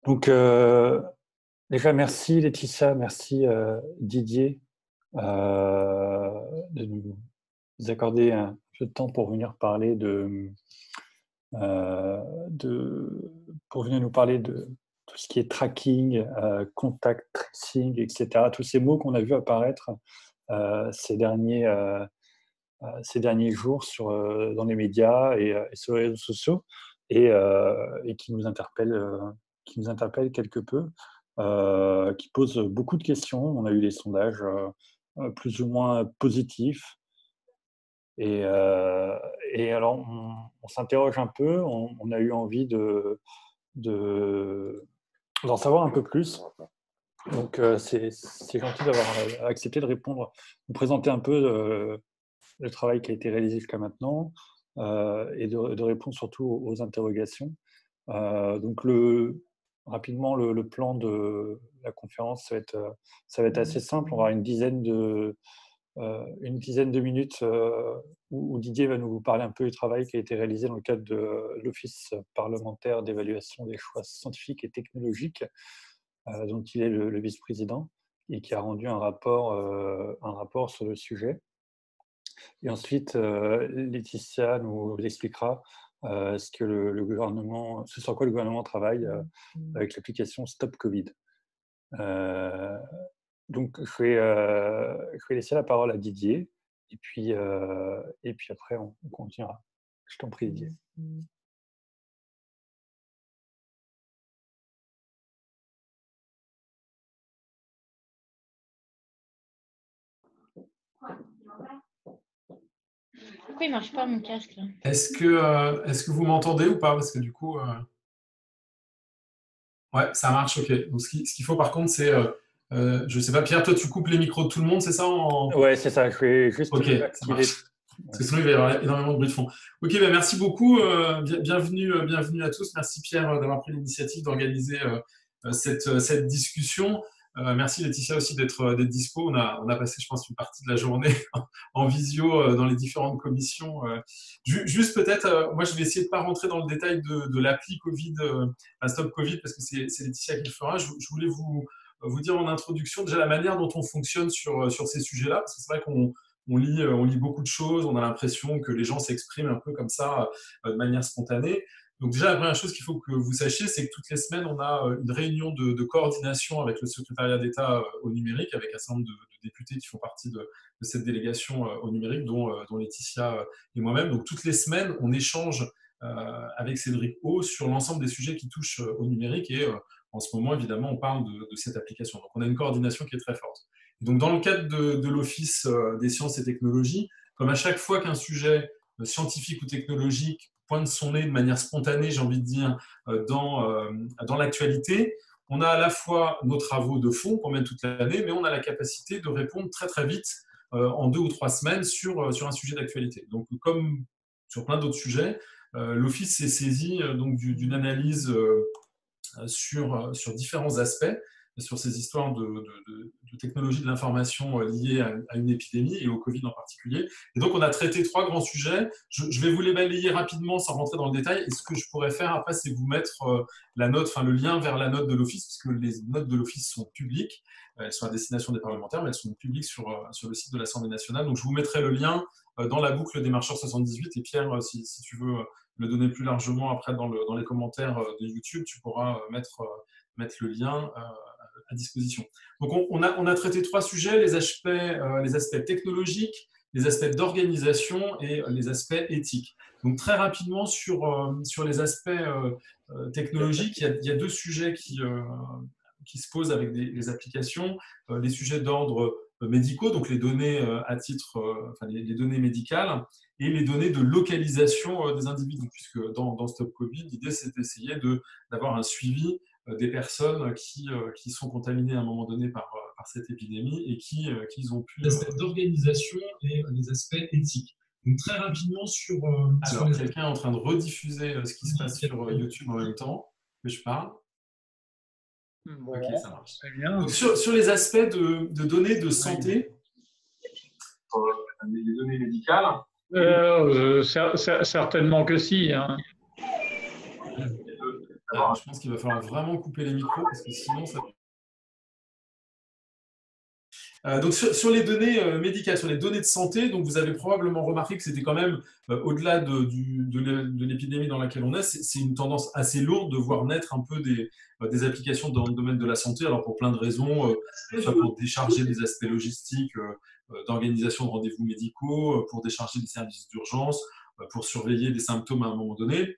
Donc, déjà, merci Laetitia, merci Didier de nous accorder un peu de temps pour venir parler euh, de pour venir nous parler de tout ce qui est tracking, contact tracing, etc. Tous ces mots qu'on a vu apparaître euh, ces derniers euh, ces derniers jours dans les médias et sur les réseaux sociaux et qui nous interpellent quelque peu, qui posent beaucoup de questions. On a eu des sondages plus ou moins positifs. Et, euh, et alors, on s'interroge un peu, on a eu envie d'en savoir un peu plus. Donc, c'est gentil d'avoir accepté de répondre, de présenter un peu le travail qui a été réalisé jusqu'à maintenant et de répondre surtout aux interrogations. Donc, rapidement, le plan de la conférence, ça va être assez simple. On va avoir une dizaine de minutes où Didier va nous parler un peu du travail qui a été réalisé dans le cadre de l'Office parlementaire d'évaluation des choix scientifiques et technologiques, dont il est le vice-président, et qui a rendu un rapport sur le sujet. Et ensuite, Laetitia nous expliquera ce sur quoi le gouvernement travaille avec l'application Stop Covid. Donc, je vais laisser la parole à Didier, et puis après, on continuera. Je t'en prie, Didier. Pourquoi il ne marche pas mon casque là? Est-ce que vous m'entendez ou pas? Parce que du coup, ouais, ça marche, ok. Donc, ce qu'il faut par contre, c'est, je sais pas, Pierre, toi, tu coupes les micros de tout le monde, c'est ça Ouais, c'est ça. Je vais juste Ok, ça activer. marche. Parce que sinon, il va y avoir énormément de bruit de fond. Ok, ben merci beaucoup. Bienvenue à tous. Merci Pierre d'avoir pris l'initiative d'organiser cette discussion. Merci Laetitia aussi d'être dispo. On a passé, je pense, une partie de la journée en visio dans les différentes commissions. Juste peut-être, moi je vais essayer de ne pas rentrer dans le détail de l'appli Covid, Stop Covid, parce que c'est Laetitia qui le fera. Je voulais vous dire en introduction déjà la manière dont on fonctionne sur ces sujets-là, parce que c'est vrai on lit beaucoup de choses, on a l'impression que les gens s'expriment un peu comme ça, de manière spontanée. Donc déjà, la première chose qu'il faut que vous sachiez, c'est que toutes les semaines, on a une réunion de coordination avec le secrétariat d'État au numérique, avec un certain nombre de députés qui font partie de cette délégation au numérique, dont Laetitia et moi-même. Donc toutes les semaines, on échange avec Cédric O sur l'ensemble des sujets qui touchent au numérique et en ce moment, évidemment, on parle de cette application. Donc on a une coordination qui est très forte. Donc, dans le cadre de l'Office des sciences et technologies, comme à chaque fois qu'un sujet scientifique ou technologique pointe son nez de manière spontanée, j'ai envie de dire, dans l'actualité, on a à la fois nos travaux de fond qu'on mène toute l'année, mais on a la capacité de répondre très très vite, en 2 ou 3 semaines, sur un sujet d'actualité. Donc, comme sur plein d'autres sujets, l'Office s'est saisi donc d'une analyse sur différents aspects, sur ces histoires de technologie de l'information liées à une épidémie et au Covid en particulier. Et donc, on a traité 3 grands sujets. Je vais vous les balayer rapidement sans rentrer dans le détail. Et ce que je pourrais faire après, c'est vous mettre le lien vers la note de l'Office, puisque les notes de l'Office sont publiques. Elles sont à destination des parlementaires, mais elles sont publiques sur le site de l'Assemblée nationale. Donc, je vous mettrai le lien dans la boucle des marcheurs 78. Et Pierre, si tu veux le donner plus largement après dans les commentaires de YouTube, tu pourras mettre le lien à disposition. Donc on a traité 3 sujets, les aspects technologiques, les aspects d'organisation et les aspects éthiques. Donc très rapidement sur les aspects technologiques, il y a 2 sujets qui se posent avec les applications, les sujets d'ordre médicaux, donc les données les données médicales, et les données de localisation des individus, puisque dans Stop Covid, l'idée c'est d'essayer d'avoir un suivi des personnes qui sont contaminées à un moment donné par cette épidémie et qui ont pu... Les aspects d'organisation et les aspects éthiques. Donc très rapidement Alors, quelqu'un est en train de rediffuser ce qui se passe sur YouTube en même temps que je parle. Bon, ok, ça marche. très bien. Donc, sur les aspects de données de santé, les données médicales, Certainement que si. Hein. Je pense qu'il va falloir vraiment couper les micros parce que sinon ça... Donc sur les données médicales, sur les données de santé, donc vous avez probablement remarqué que c'était quand même, au-delà de l'épidémie dans laquelle on est, c'est une tendance assez lourde de voir naître un peu des applications dans le domaine de la santé, alors pour plein de raisons, soit pour décharger des aspects logistiques, d'organisation de rendez-vous médicaux, pour décharger des services d'urgence, pour surveiller des symptômes à un moment donné.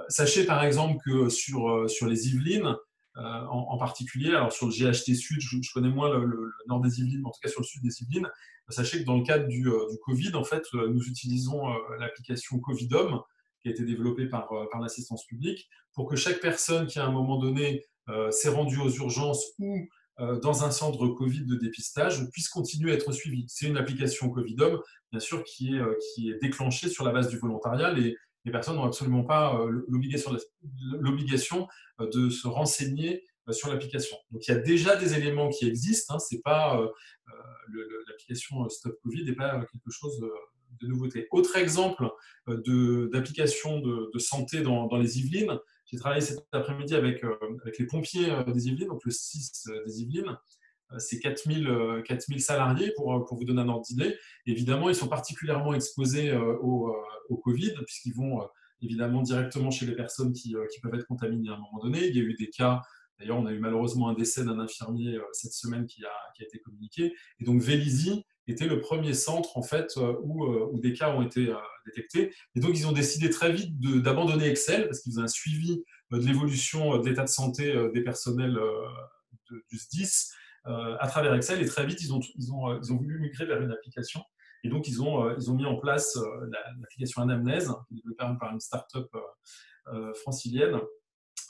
Sachez par exemple que sur les Yvelines, en particulier, alors sur le GHT Sud, je connais moins le nord des Yvelines, mais en tout cas sur le sud des Yvelines, sachez que dans le cadre du Covid, en fait, nous utilisons l'application Covidom, qui a été développée par l'assistance publique, pour que chaque personne qui à un moment donné s'est rendue aux urgences ou dans un centre Covid de dépistage puisse continuer à être suivie. C'est une application Covidom, bien sûr, qui est déclenchée sur la base du volontariat. Les personnes n'ont absolument pas l'obligation de se renseigner sur l'application. Donc il y a déjà des éléments qui existent, hein, c'est pas l'application Stop Covid n'est pas quelque chose de nouveauté. Autre exemple d'application de santé dans les Yvelines, j'ai travaillé cet après-midi avec les pompiers des Yvelines, donc le 6 des Yvelines. C'est 4000 salariés, pour vous donner un ordre d'idée. Évidemment, ils sont particulièrement exposés au Covid, puisqu'ils vont évidemment directement chez les personnes qui peuvent être contaminées à un moment donné. Il y a eu des cas, d'ailleurs, on a eu malheureusement un décès d'un infirmier cette semaine qui a été communiqué. Et donc, Vélizy était le premier centre, en fait, où des cas ont été détectés. Et donc, ils ont décidé très vite d'abandonner Excel, parce qu'ils faisaient un suivi de l'évolution de l'état de santé des personnels du SDIS, à travers Excel, et très vite, ils ont voulu migrer vers une application. Et donc, ils ont mis en place l'application Anamnèse, développée par une start-up francilienne,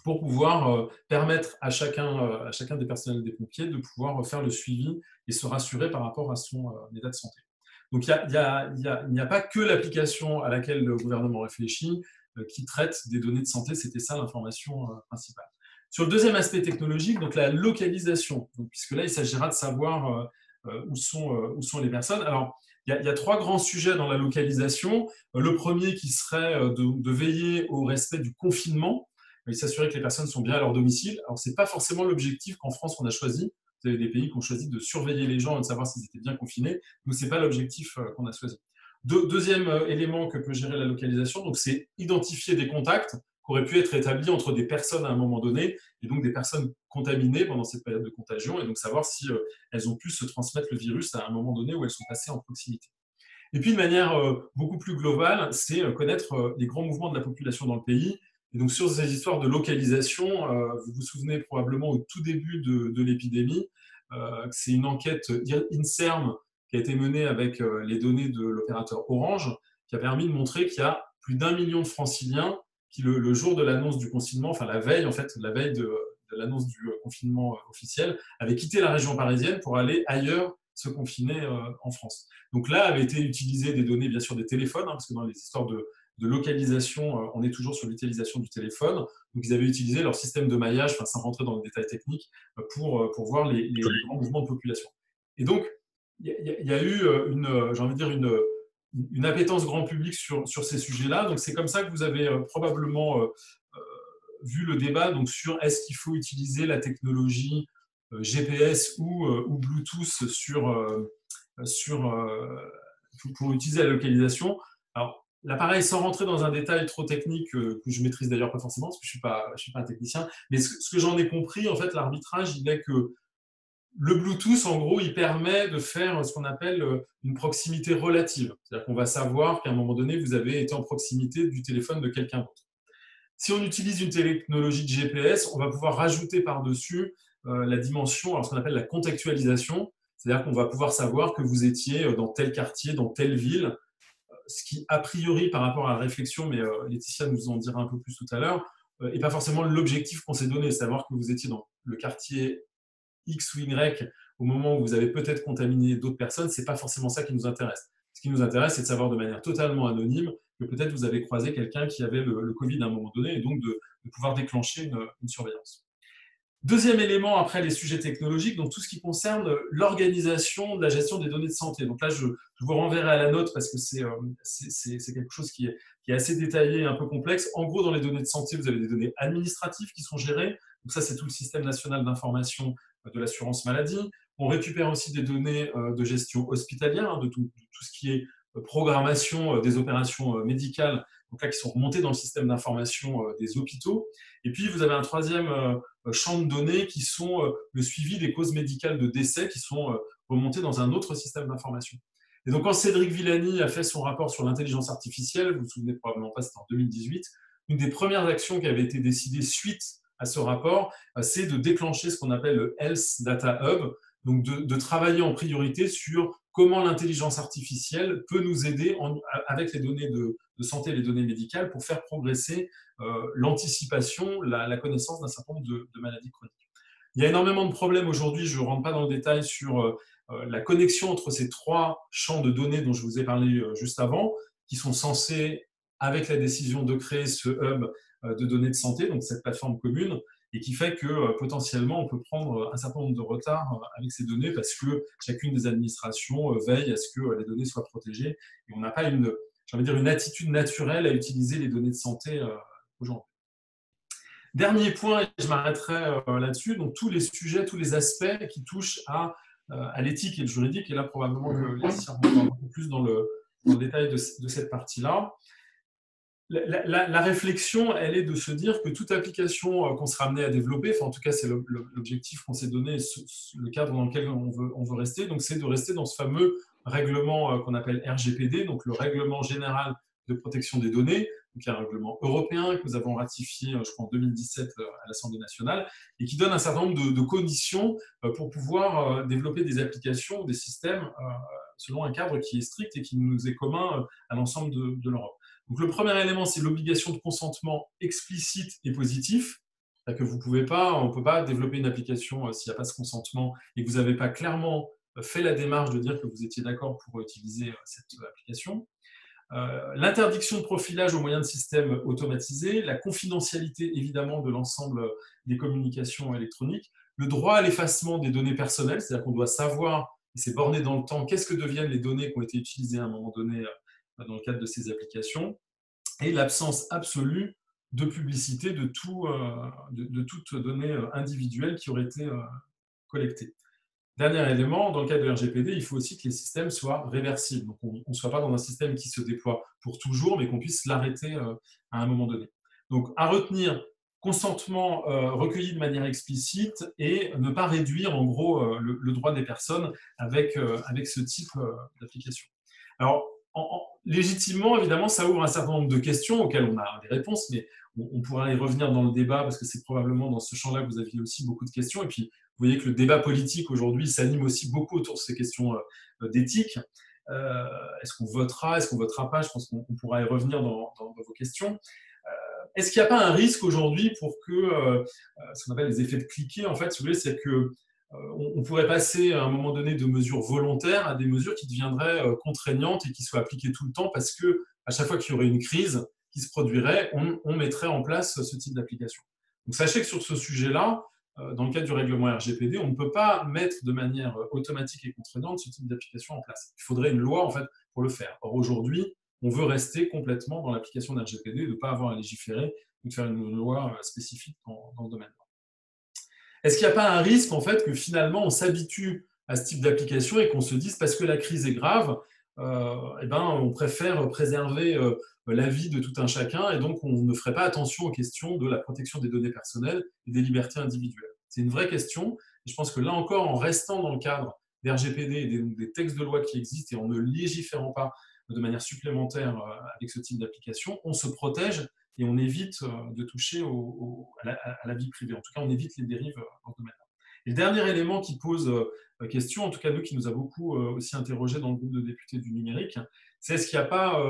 pour pouvoir permettre à chacun des personnels des pompiers de pouvoir faire le suivi et se rassurer par rapport à son état de santé. Donc, il n'y a pas que l'application à laquelle le gouvernement réfléchit qui traite des données de santé. C'était ça l'information principale. Sur le deuxième aspect technologique, donc la localisation, donc, puisque là, il s'agira de savoir où sont les personnes. Alors, il y a trois grands sujets dans la localisation. Le premier qui serait de veiller au respect du confinement, et s'assurer que les personnes sont bien à leur domicile. Alors, ce n'est pas forcément l'objectif qu'en France, on a choisi. Vous avez des pays qui ont choisi de surveiller les gens et de savoir s'ils étaient bien confinés. Nous, ce n'est pas l'objectif qu'on a choisi. Deuxième élément que peut gérer la localisation, donc, c'est identifier des contacts qui auraient pu être établis entre des personnes à un moment donné, et donc des personnes contaminées pendant cette période de contagion, et donc savoir si elles ont pu se transmettre le virus à un moment donné où elles sont passées en proximité. Et puis, de manière beaucoup plus globale, c'est connaître les grands mouvements de la population dans le pays. Et donc, sur ces histoires de localisation, vous vous souvenez probablement au tout début de l'épidémie, c'est une enquête INSERM qui a été menée avec les données de l'opérateur Orange, qui a permis de montrer qu'il y a plus d'1 million de franciliens qui, le jour de l'annonce du confinement, enfin la veille de l'annonce du confinement officiel, avaient quitté la région parisienne pour aller ailleurs se confiner en France. Donc là, avaient été utilisées des données, bien sûr, des téléphones, hein, parce que dans les histoires de localisation, on est toujours sur l'utilisation du téléphone. Donc, ils avaient utilisé leur système de maillage, enfin, sans rentrer dans le détail technique, pour voir les grands mouvements de population. Et donc, il y a eu j'ai envie de dire, une appétence grand public sur ces sujets-là. Donc, c'est comme ça que vous avez probablement vu le débat donc, sur est-ce qu'il faut utiliser la technologie GPS ou Bluetooth pour utiliser la localisation. Alors, l'appareil, sans rentrer dans un détail trop technique que je maîtrise d'ailleurs pas forcément, parce que je suis pas un technicien, mais ce que j'en ai compris, en fait, l'arbitrage, il est que le Bluetooth, en gros, il permet de faire ce qu'on appelle une proximité relative. C'est-à-dire qu'on va savoir qu'à un moment donné, vous avez été en proximité du téléphone de quelqu'un d'autre. Si on utilise une technologie de GPS, on va pouvoir rajouter par-dessus la dimension, alors ce qu'on appelle la contextualisation, c'est-à-dire qu'on va pouvoir savoir que vous étiez dans tel quartier, dans telle ville, ce qui, a priori, par rapport à la réflexion, mais Laetitia nous en dira un peu plus tout à l'heure, n'est pas forcément l'objectif qu'on s'est donné, savoir que vous étiez dans le quartier X ou Y au moment où vous avez peut-être contaminé d'autres personnes, ce n'est pas forcément ça qui nous intéresse. Ce qui nous intéresse, c'est de savoir de manière totalement anonyme que peut-être vous avez croisé quelqu'un qui avait le Covid à un moment donné et donc de pouvoir déclencher une surveillance. Deuxième élément, après les sujets technologiques, donc tout ce qui concerne l'organisation de la gestion des données de santé. Donc là, je vous renverrai à la note parce que c'est quelque chose qui est assez détaillé et un peu complexe. En gros, dans les données de santé, vous avez des données administratives qui sont gérées. Donc ça, c'est tout le système national d'information de l'assurance maladie. On récupère aussi des données de gestion hospitalière, hein, de tout ce qui est programmation des opérations médicales, donc là, qui sont remontées dans le système d'information des hôpitaux. Et puis, vous avez un troisième champ de données qui sont le suivi des causes médicales de décès qui sont remontées dans un autre système d'information. Et donc, quand Cédric Villani a fait son rapport sur l'intelligence artificielle, vous vous souvenez probablement pas, c'était en 2018, une des premières actions qui avait été décidée suite à ce rapport, c'est de déclencher ce qu'on appelle le Health Data Hub, donc de travailler en priorité sur comment l'intelligence artificielle peut nous aider avec les données de santé et les données médicales pour faire progresser l'anticipation, la connaissance d'un certain nombre de maladies chroniques. Il y a énormément de problèmes aujourd'hui, je ne rentre pas dans le détail sur la connexion entre ces trois champs de données dont je vous ai parlé juste avant, qui sont censés, avec la décision de créer ce hub de données de santé, donc cette plateforme commune, et qui fait que potentiellement on peut prendre un certain nombre de retards avec ces données parce que chacune des administrations veille à ce que les données soient protégées et on n'a pas une attitude naturelle à utiliser les données de santé aujourd'hui. Dernier point, et je m'arrêterai là-dessus, donc tous les sujets, tous les aspects qui touchent à l'éthique et le juridique, et là probablement que Laetitia rentre un peu plus dans le détail de cette partie-là. La réflexion, elle est de se dire que toute application qu'on sera amené à développer, enfin en tout cas c'est l'objectif qu'on s'est donné, le cadre dans lequel on veut rester, donc c'est de rester dans ce fameux règlement qu'on appelle RGPD, donc le règlement général de protection des données, donc il y a un règlement européen que nous avons ratifié, je crois en 2017 à l'Assemblée nationale, et qui donne un certain nombre de conditions pour pouvoir développer des applications, des systèmes selon un cadre qui est strict et qui nous est commun à l'ensemble de l'Europe. Donc, le premier élément, c'est l'obligation de consentement explicite et positif. C'est-à-dire que on ne peut pas développer une application s'il n'y a pas ce consentement et que vous n'avez pas clairement fait la démarche de dire que vous étiez d'accord pour utiliser cette application. L'interdiction de profilage au moyen de systèmes automatisés, la confidentialité évidemment de l'ensemble des communications électroniques, le droit à l'effacement des données personnelles, c'est-à-dire qu'on doit savoir, et c'est borné dans le temps, qu'est-ce que deviennent les données qui ont été utilisées à un moment donné dans le cadre de ces applications, et l'absence absolue de publicité de toute donnée individuelle qui aurait été collectée. Dernier élément, dans le cadre de RGPD, il faut aussi que les systèmes soient réversibles. Donc, on ne soit pas dans un système qui se déploie pour toujours, mais qu'on puisse l'arrêter à un moment donné. Donc, à retenir, consentement recueilli de manière explicite et ne pas réduire, en gros, le droit des personnes avec ce type d'application. Alors, légitimement, évidemment, ça ouvre un certain nombre de questions auxquelles on a des réponses, mais on pourra y revenir dans le débat parce que c'est probablement dans ce champ-là que vous aviez aussi beaucoup de questions. Et puis, vous voyez que le débat politique aujourd'hui s'anime aussi beaucoup autour de ces questions d'éthique. Est-ce qu'on votera, est-ce qu'on ne votera pas? Je pense qu'on pourra y revenir dans vos questions. Est-ce qu'il n'y a pas un risque aujourd'hui pour que ce qu'on appelle les effets de cliquet, en fait, si vous voulez, c'est que on pourrait passer à un moment donné de mesures volontaires à des mesures qui deviendraient contraignantes et qui soient appliquées tout le temps parce que à chaque fois qu'il y aurait une crise qui se produirait, on mettrait en place ce type d'application. Donc sachez que sur ce sujet-là, dans le cadre du règlement RGPD, on ne peut pas mettre de manière automatique et contraignante ce type d'application en place. Il faudrait une loi en fait pour le faire. Or aujourd'hui, on veut rester complètement dans l'application de RGPD et de ne pas avoir à légiférer ou de faire une loi spécifique dans ce domaine-là. Est-ce qu'il n'y a pas un risque en fait que finalement on s'habitue à ce type d'application et qu'on se dise parce que la crise est grave, on préfère préserver la vie de tout un chacun et donc on ne ferait pas attention aux questions de la protection des données personnelles et des libertés individuelles. C'est une vraie question et je pense que là encore, en restant dans le cadre des RGPD et des textes de loi qui existent et en ne légiférant pas de manière supplémentaire avec ce type d'application, on se protège et on évite de toucher à la vie privée. En tout cas, on évite les dérives dans ce domaine-là. Et le dernier élément qui pose question, en tout cas nous qui nous a beaucoup aussi interrogé dans le groupe de députés du numérique, c'est est-ce qu'il n'y a pas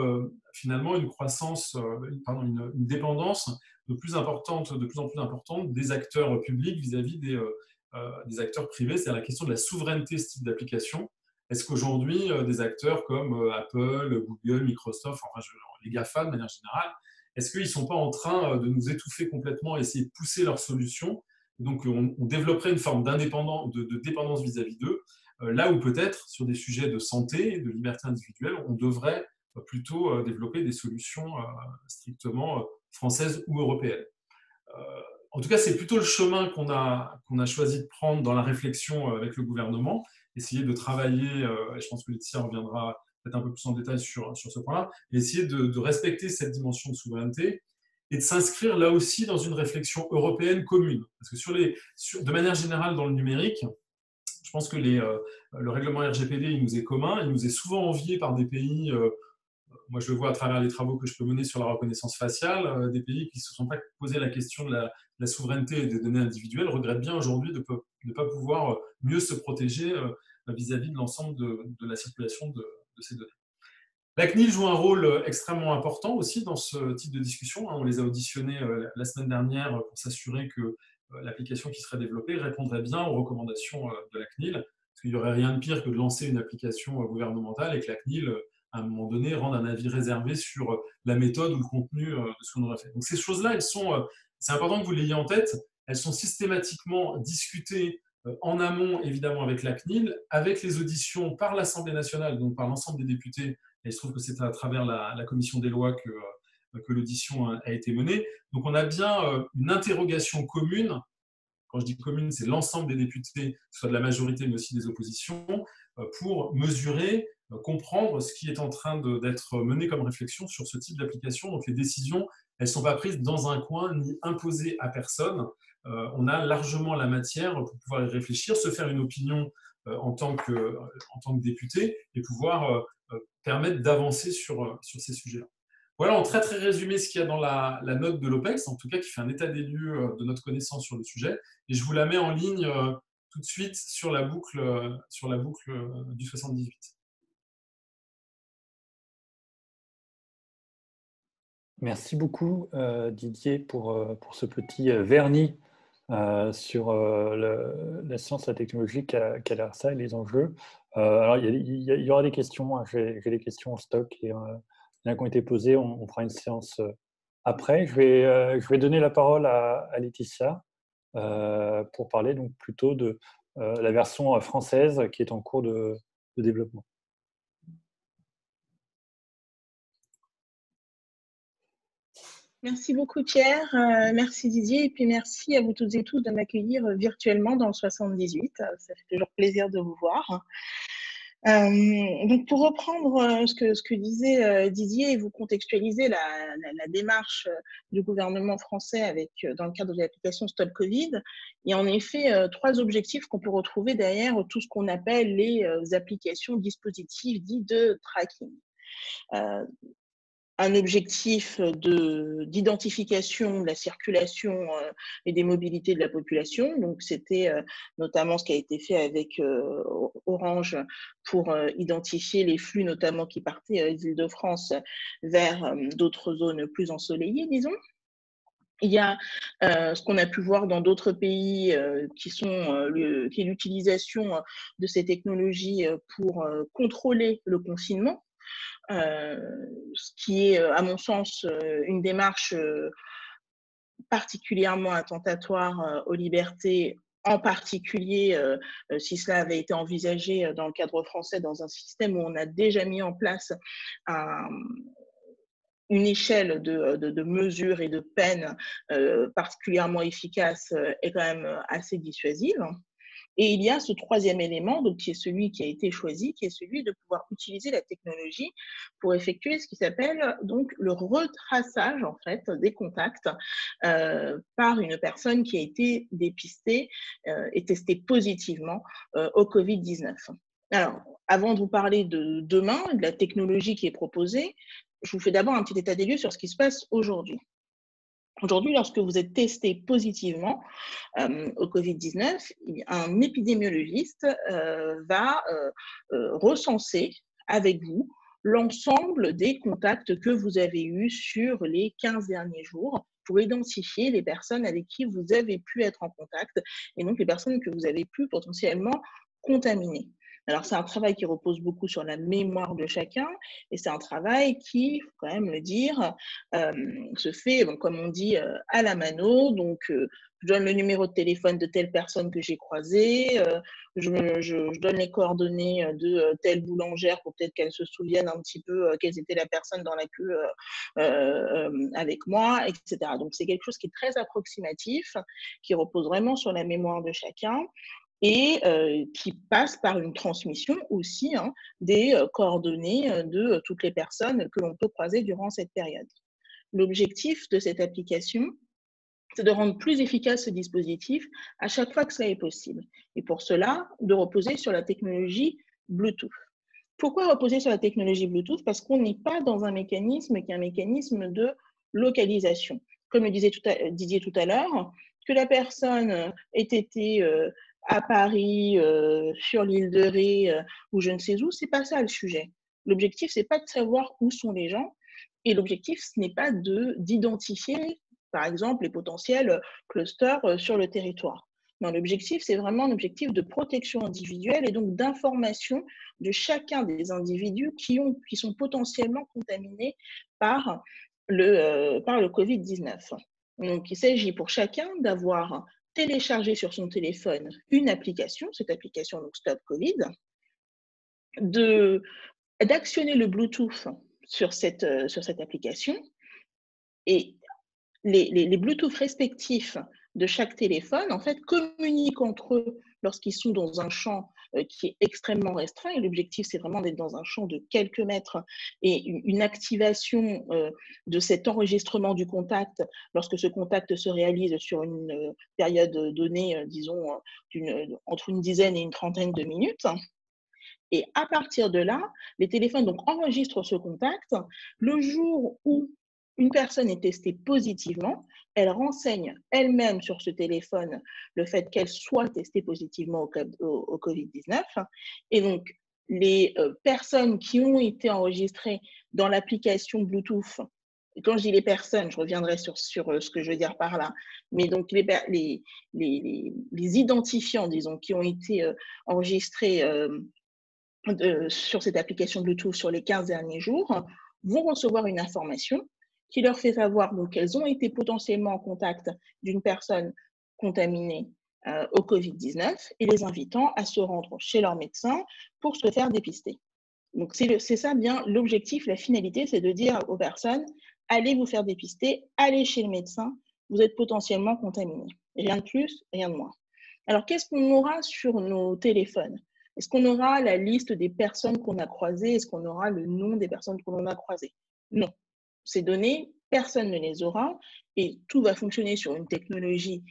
finalement une croissance, une dépendance de plus en plus importante des acteurs publics vis-à-vis des acteurs privés, c'est-à-dire la question de la souveraineté de ce type d'application. Est-ce qu'aujourd'hui, des acteurs comme Apple, Google, Microsoft, enfin les GAFA de manière générale, est-ce qu'ils ne sont pas en train de nous étouffer complètement et essayer de pousser leurs solutions Donc, on développerait une forme de dépendance vis-à-vis d'eux, là où peut-être, sur des sujets de santé, de liberté individuelle, on devrait plutôt développer des solutions strictement françaises ou européennes. En tout cas, c'est plutôt le chemin qu'on a choisi de prendre dans la réflexion avec le gouvernement, essayer de travailler, et je pense que Laetitia reviendra peut-être un peu plus en détail sur ce point-là, et essayer de respecter cette dimension de souveraineté et de s'inscrire là aussi dans une réflexion européenne commune. Parce que de manière générale, dans le numérique, je pense que le règlement RGPD, il nous est commun, il nous est souvent envié par des pays, moi je le vois à travers les travaux que je peux mener sur la reconnaissance faciale, des pays qui ne se sont pas posé la question de la souveraineté et des données individuelles regrettent bien aujourd'hui de ne pas pouvoir mieux se protéger vis-à-vis de l'ensemble de la circulation de ces données. La CNIL joue un rôle extrêmement important aussi dans ce type de discussion. On les a auditionnés la semaine dernière pour s'assurer que l'application qui serait développée répondrait bien aux recommandations de la CNIL. Parce qu'il n'y aurait rien de pire que de lancer une application gouvernementale et que la CNIL, à un moment donné, rende un avis réservé sur la méthode ou le contenu de ce qu'on aurait fait. Donc ces choses-là, c'est important que vous l'ayez en tête, elles sont systématiquement discutées en amont, évidemment, avec la CNIL, avec les auditions par l'Assemblée nationale, donc par l'ensemble des députés. Et il se trouve que c'est à travers la commission des lois que l'audition a été menée. Donc on a bien une interrogation commune. Quand je dis commune, c'est l'ensemble des députés, soit de la majorité, mais aussi des oppositions, pour mesurer, comprendre ce qui est en train d'être mené comme réflexion sur ce type d'application. Donc les décisions, elles ne sont pas prises dans un coin ni imposées à personne. On a largement la matière pour pouvoir y réfléchir, se faire une opinion en tant que député et pouvoir permettre d'avancer sur ces sujets-là. Voilà en très très résumé ce qu'il y a dans la note de l'OPEX, en tout cas qui fait un état des lieux de notre connaissance sur le sujet. Et je vous la mets en ligne tout de suite sur la boucle du 78. Merci beaucoup Didier pour ce petit vernis sur la science, la technologie qu'a l'ARSA et les enjeux. Alors il y aura des questions, hein. J'ai des questions en stock et il y en a qui ont été posées, on fera une séance après. Je vais donner la parole à Laetitia pour parler donc plutôt de la version française qui est en cours de développement. Merci beaucoup Pierre, merci Didier et puis merci à vous toutes et tous de m'accueillir virtuellement dans le 78. Ça fait toujours plaisir de vous voir. Donc pour reprendre ce que disait Didier et vous contextualiser la démarche du gouvernement français dans le cadre de l'application Stop Covid, il y a en effet 3 objectifs qu'on peut retrouver derrière tout ce qu'on appelle les applications dispositifs dits de tracking. Un objectif d'identification de la circulation et des mobilités de la population. Donc, c'était notamment ce qui a été fait avec Orange pour identifier les flux, notamment qui partaient des Île-de-France vers d'autres zones plus ensoleillées, disons. Il y a ce qu'on a pu voir dans d'autres pays qui est l'utilisation de ces technologies pour contrôler le confinement. Ce qui est, à mon sens, une démarche particulièrement attentatoire aux libertés, en particulier si cela avait été envisagé dans le cadre français, dans un système où on a déjà mis en place une échelle de mesures et de peines particulièrement efficace et quand même assez dissuasive. Et il y a ce 3e élément, donc, qui est celui qui a été choisi, qui est celui de pouvoir utiliser la technologie pour effectuer ce qui s'appelle donc le retraçage en fait des contacts par une personne qui a été dépistée et testée positivement au Covid-19. Alors, avant de vous parler de demain, de la technologie qui est proposée, je vous fais d'abord un petit état des lieux sur ce qui se passe aujourd'hui. Aujourd'hui, lorsque vous êtes testé positivement au Covid-19, un épidémiologiste va recenser avec vous l'ensemble des contacts que vous avez eus sur les 15 derniers jours pour identifier les personnes avec qui vous avez pu être en contact et donc les personnes que vous avez pu potentiellement contaminer. Alors, c'est un travail qui repose beaucoup sur la mémoire de chacun et c'est un travail qui, il faut quand même le dire, se fait, comme on dit, à la mano, donc je donne le numéro de téléphone de telle personne que j'ai croisée, je donne les coordonnées de telle boulangère pour peut-être qu'elle se souvienne un petit peu quelles étaient la personne dans la queue avec moi, etc. Donc, c'est quelque chose qui est très approximatif, qui repose vraiment sur la mémoire de chacun et qui passe par une transmission aussi des coordonnées de toutes les personnes que l'on peut croiser durant cette période. L'objectif de cette application, c'est de rendre plus efficace ce dispositif à chaque fois que cela est possible. Et pour cela, de reposer sur la technologie Bluetooth. Pourquoi reposer sur la technologie Bluetooth? Parce qu'on n'est pas dans un mécanisme qui est un mécanisme de localisation. Comme le disait Didier tout à l'heure, que la personne ait été à Paris, sur l'île de Ré ou je ne sais où, c'est pas ça le sujet. L'objectif, c'est pas de savoir où sont les gens et l'objectif, ce n'est pas d'identifier, par exemple, les potentiels clusters sur le territoire. Non, l'objectif, c'est vraiment un objectif de protection individuelle et donc d'information de chacun des individus qui sont potentiellement contaminés par le Covid-19. Donc, il s'agit pour chacun d'avoir téléchargé sur son téléphone une application, cette application donc Stop Covid, d'actionner le Bluetooth sur cette application et les Bluetooth respectifs de chaque téléphone, en fait, communiquent entre eux lorsqu'ils sont dans un champ qui est extrêmement restreint. Et l'objectif, c'est vraiment d'être dans un champ de quelques mètres et une activation de cet enregistrement du contact lorsque ce contact se réalise sur une période donnée, disons, entre une dizaine et une trentaine de minutes. Et à partir de là, les téléphones donc enregistrent ce contact. Le jour où une personne est testée positivement, elle renseigne elle-même sur ce téléphone le fait qu'elle soit testée positivement au Covid-19. Et donc, les personnes qui ont été enregistrées dans l'application Bluetooth, et quand je dis les personnes, je reviendrai sur ce que je veux dire par là, mais donc les identifiants, disons, qui ont été enregistrés sur cette application Bluetooth sur les 15 derniers jours, vont recevoir une information qui leur fait savoir qu'elles ont été potentiellement en contact d'une personne contaminée au Covid-19 et les invitant à se rendre chez leur médecin pour se faire dépister. Donc, c'est ça bien l'objectif, la finalité, c'est de dire aux personnes, allez vous faire dépister, allez chez le médecin, vous êtes potentiellement contaminé. Rien de plus, rien de moins. Alors, qu'est-ce qu'on aura sur nos téléphones? Est-ce qu'on aura la liste des personnes qu'on a croisées? Est-ce qu'on aura le nom des personnes que l'on a croisées? Non. Ces données, personne ne les aura et tout va fonctionner sur une technologie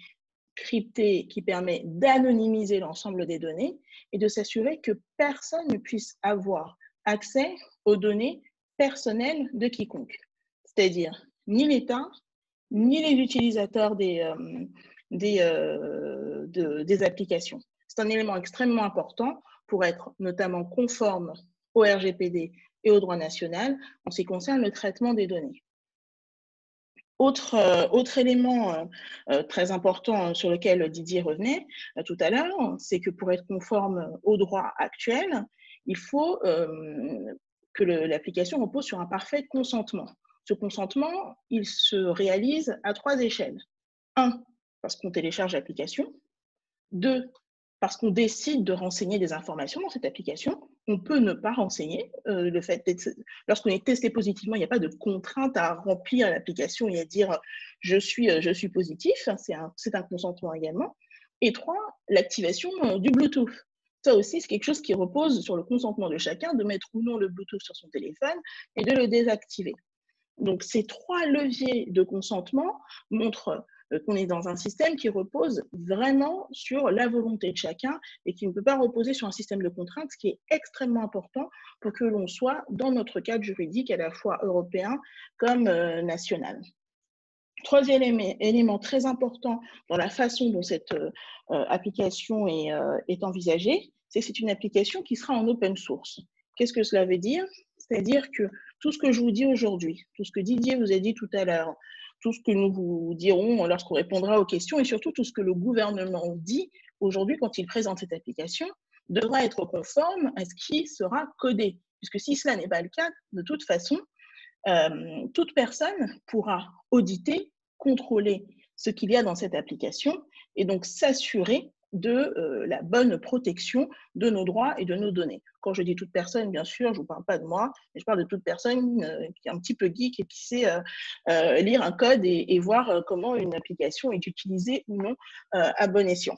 cryptée qui permet d'anonymiser l'ensemble des données et de s'assurer que personne ne puisse avoir accès aux données personnelles de quiconque. C'est-à-dire ni l'État, ni les utilisateurs des applications. C'est un élément extrêmement important pour être notamment conforme au RGPD et au droit national en ce qui concerne le traitement des données. Autre élément très important sur lequel Didier revenait tout à l'heure, c'est que pour être conforme au droit actuel, il faut que l'application repose sur un parfait consentement. Ce consentement, il se réalise à 3 échelles. 1, parce qu'on télécharge l'application. 2, parce qu'on décide de renseigner des informations dans cette application. On peut ne pas renseigner. Le fait lorsqu'on est testé positivement, il n'y a pas de contrainte à remplir l'application et à dire je suis positif. C'est un consentement également. Et 3, l'activation du Bluetooth. Ça aussi, c'est quelque chose qui repose sur le consentement de chacun de mettre ou non le Bluetooth sur son téléphone et de le désactiver. Donc, ces 3 leviers de consentement montrent qu'on est dans un système qui repose vraiment sur la volonté de chacun et qui ne peut pas reposer sur un système de contraintes, ce qui est extrêmement important pour que l'on soit dans notre cadre juridique à la fois européen comme national. Troisième élément très important dans la façon dont cette application est envisagée, c'est que c'est une application qui sera en open source. Qu'est-ce que cela veut dire? C'est-à-dire que tout ce que je vous dis aujourd'hui, tout ce que Didier vous a dit tout à l'heure, tout ce que nous vous dirons lorsqu'on répondra aux questions et surtout tout ce que le gouvernement dit aujourd'hui quand il présente cette application devra être conforme à ce qui sera codé. Puisque si cela n'est pas le cas, de toute façon, toute personne pourra auditer, contrôler ce qu'il y a dans cette application et donc s'assurer de la bonne protection de nos droits et de nos données. Quand je dis toute personne, bien sûr, je ne vous parle pas de moi, mais je parle de toute personne qui est un petit peu geek et qui sait lire un code et voir comment une application est utilisée ou non à bon escient.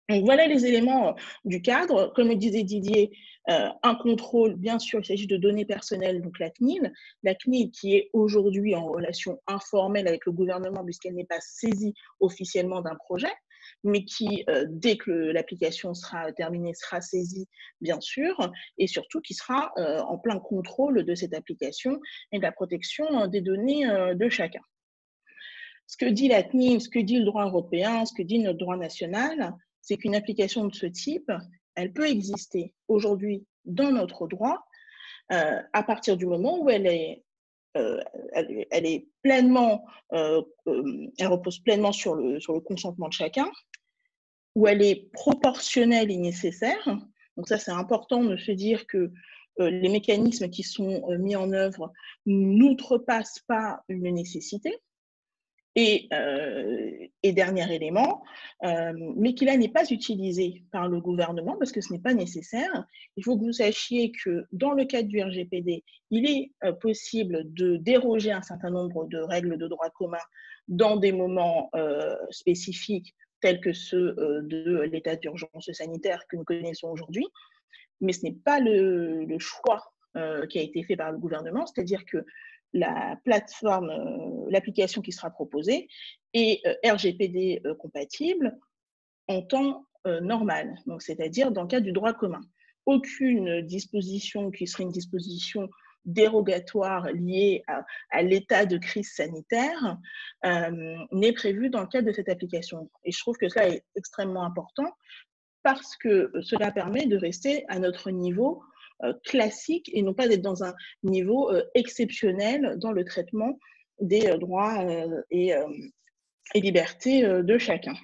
Donc voilà les éléments du cadre. Comme le disait Didier, un contrôle, bien sûr, il s'agit de données personnelles, donc la CNIL qui est aujourd'hui en relation informelle avec le gouvernement puisqu'elle n'est pas saisie officiellement d'un projet, mais qui, dès que l'application sera terminée, sera saisie, bien sûr, et surtout qui sera en plein contrôle de cette application et de la protection des données de chacun. Ce que dit la CNIL, ce que dit le droit européen, ce que dit notre droit national, c'est qu'une application de ce type, elle peut exister aujourd'hui dans notre droit à partir du moment où elle est pleinement, elle repose pleinement sur le consentement de chacun, où elle est proportionnelle et nécessaire. Donc ça, c'est important de se dire que les mécanismes qui sont mis en œuvre n'outrepassent pas une nécessité. Et dernier élément, mais qui là n'est pas utilisé par le gouvernement parce que ce n'est pas nécessaire. Il faut que vous sachiez que dans le cadre du RGPD, il est possible de déroger un certain nombre de règles de droit commun dans des moments spécifiques tels que ceux de l'état d'urgence sanitaire que nous connaissons aujourd'hui, mais ce n'est pas le choix qui a été fait par le gouvernement, c'est-à-dire que la plateforme, l'application qui sera proposée est RGPD compatible en temps normal, donc c'est-à-dire dans le cadre du droit commun. Aucune disposition qui serait une disposition dérogatoire liée à l'état de crise sanitaire n'est prévue dans le cadre de cette application. Et je trouve que ça est extrêmement important parce que cela permet de rester à notre niveau classique et non pas d'être dans un niveau exceptionnel dans le traitement des droits et libertés de chacun.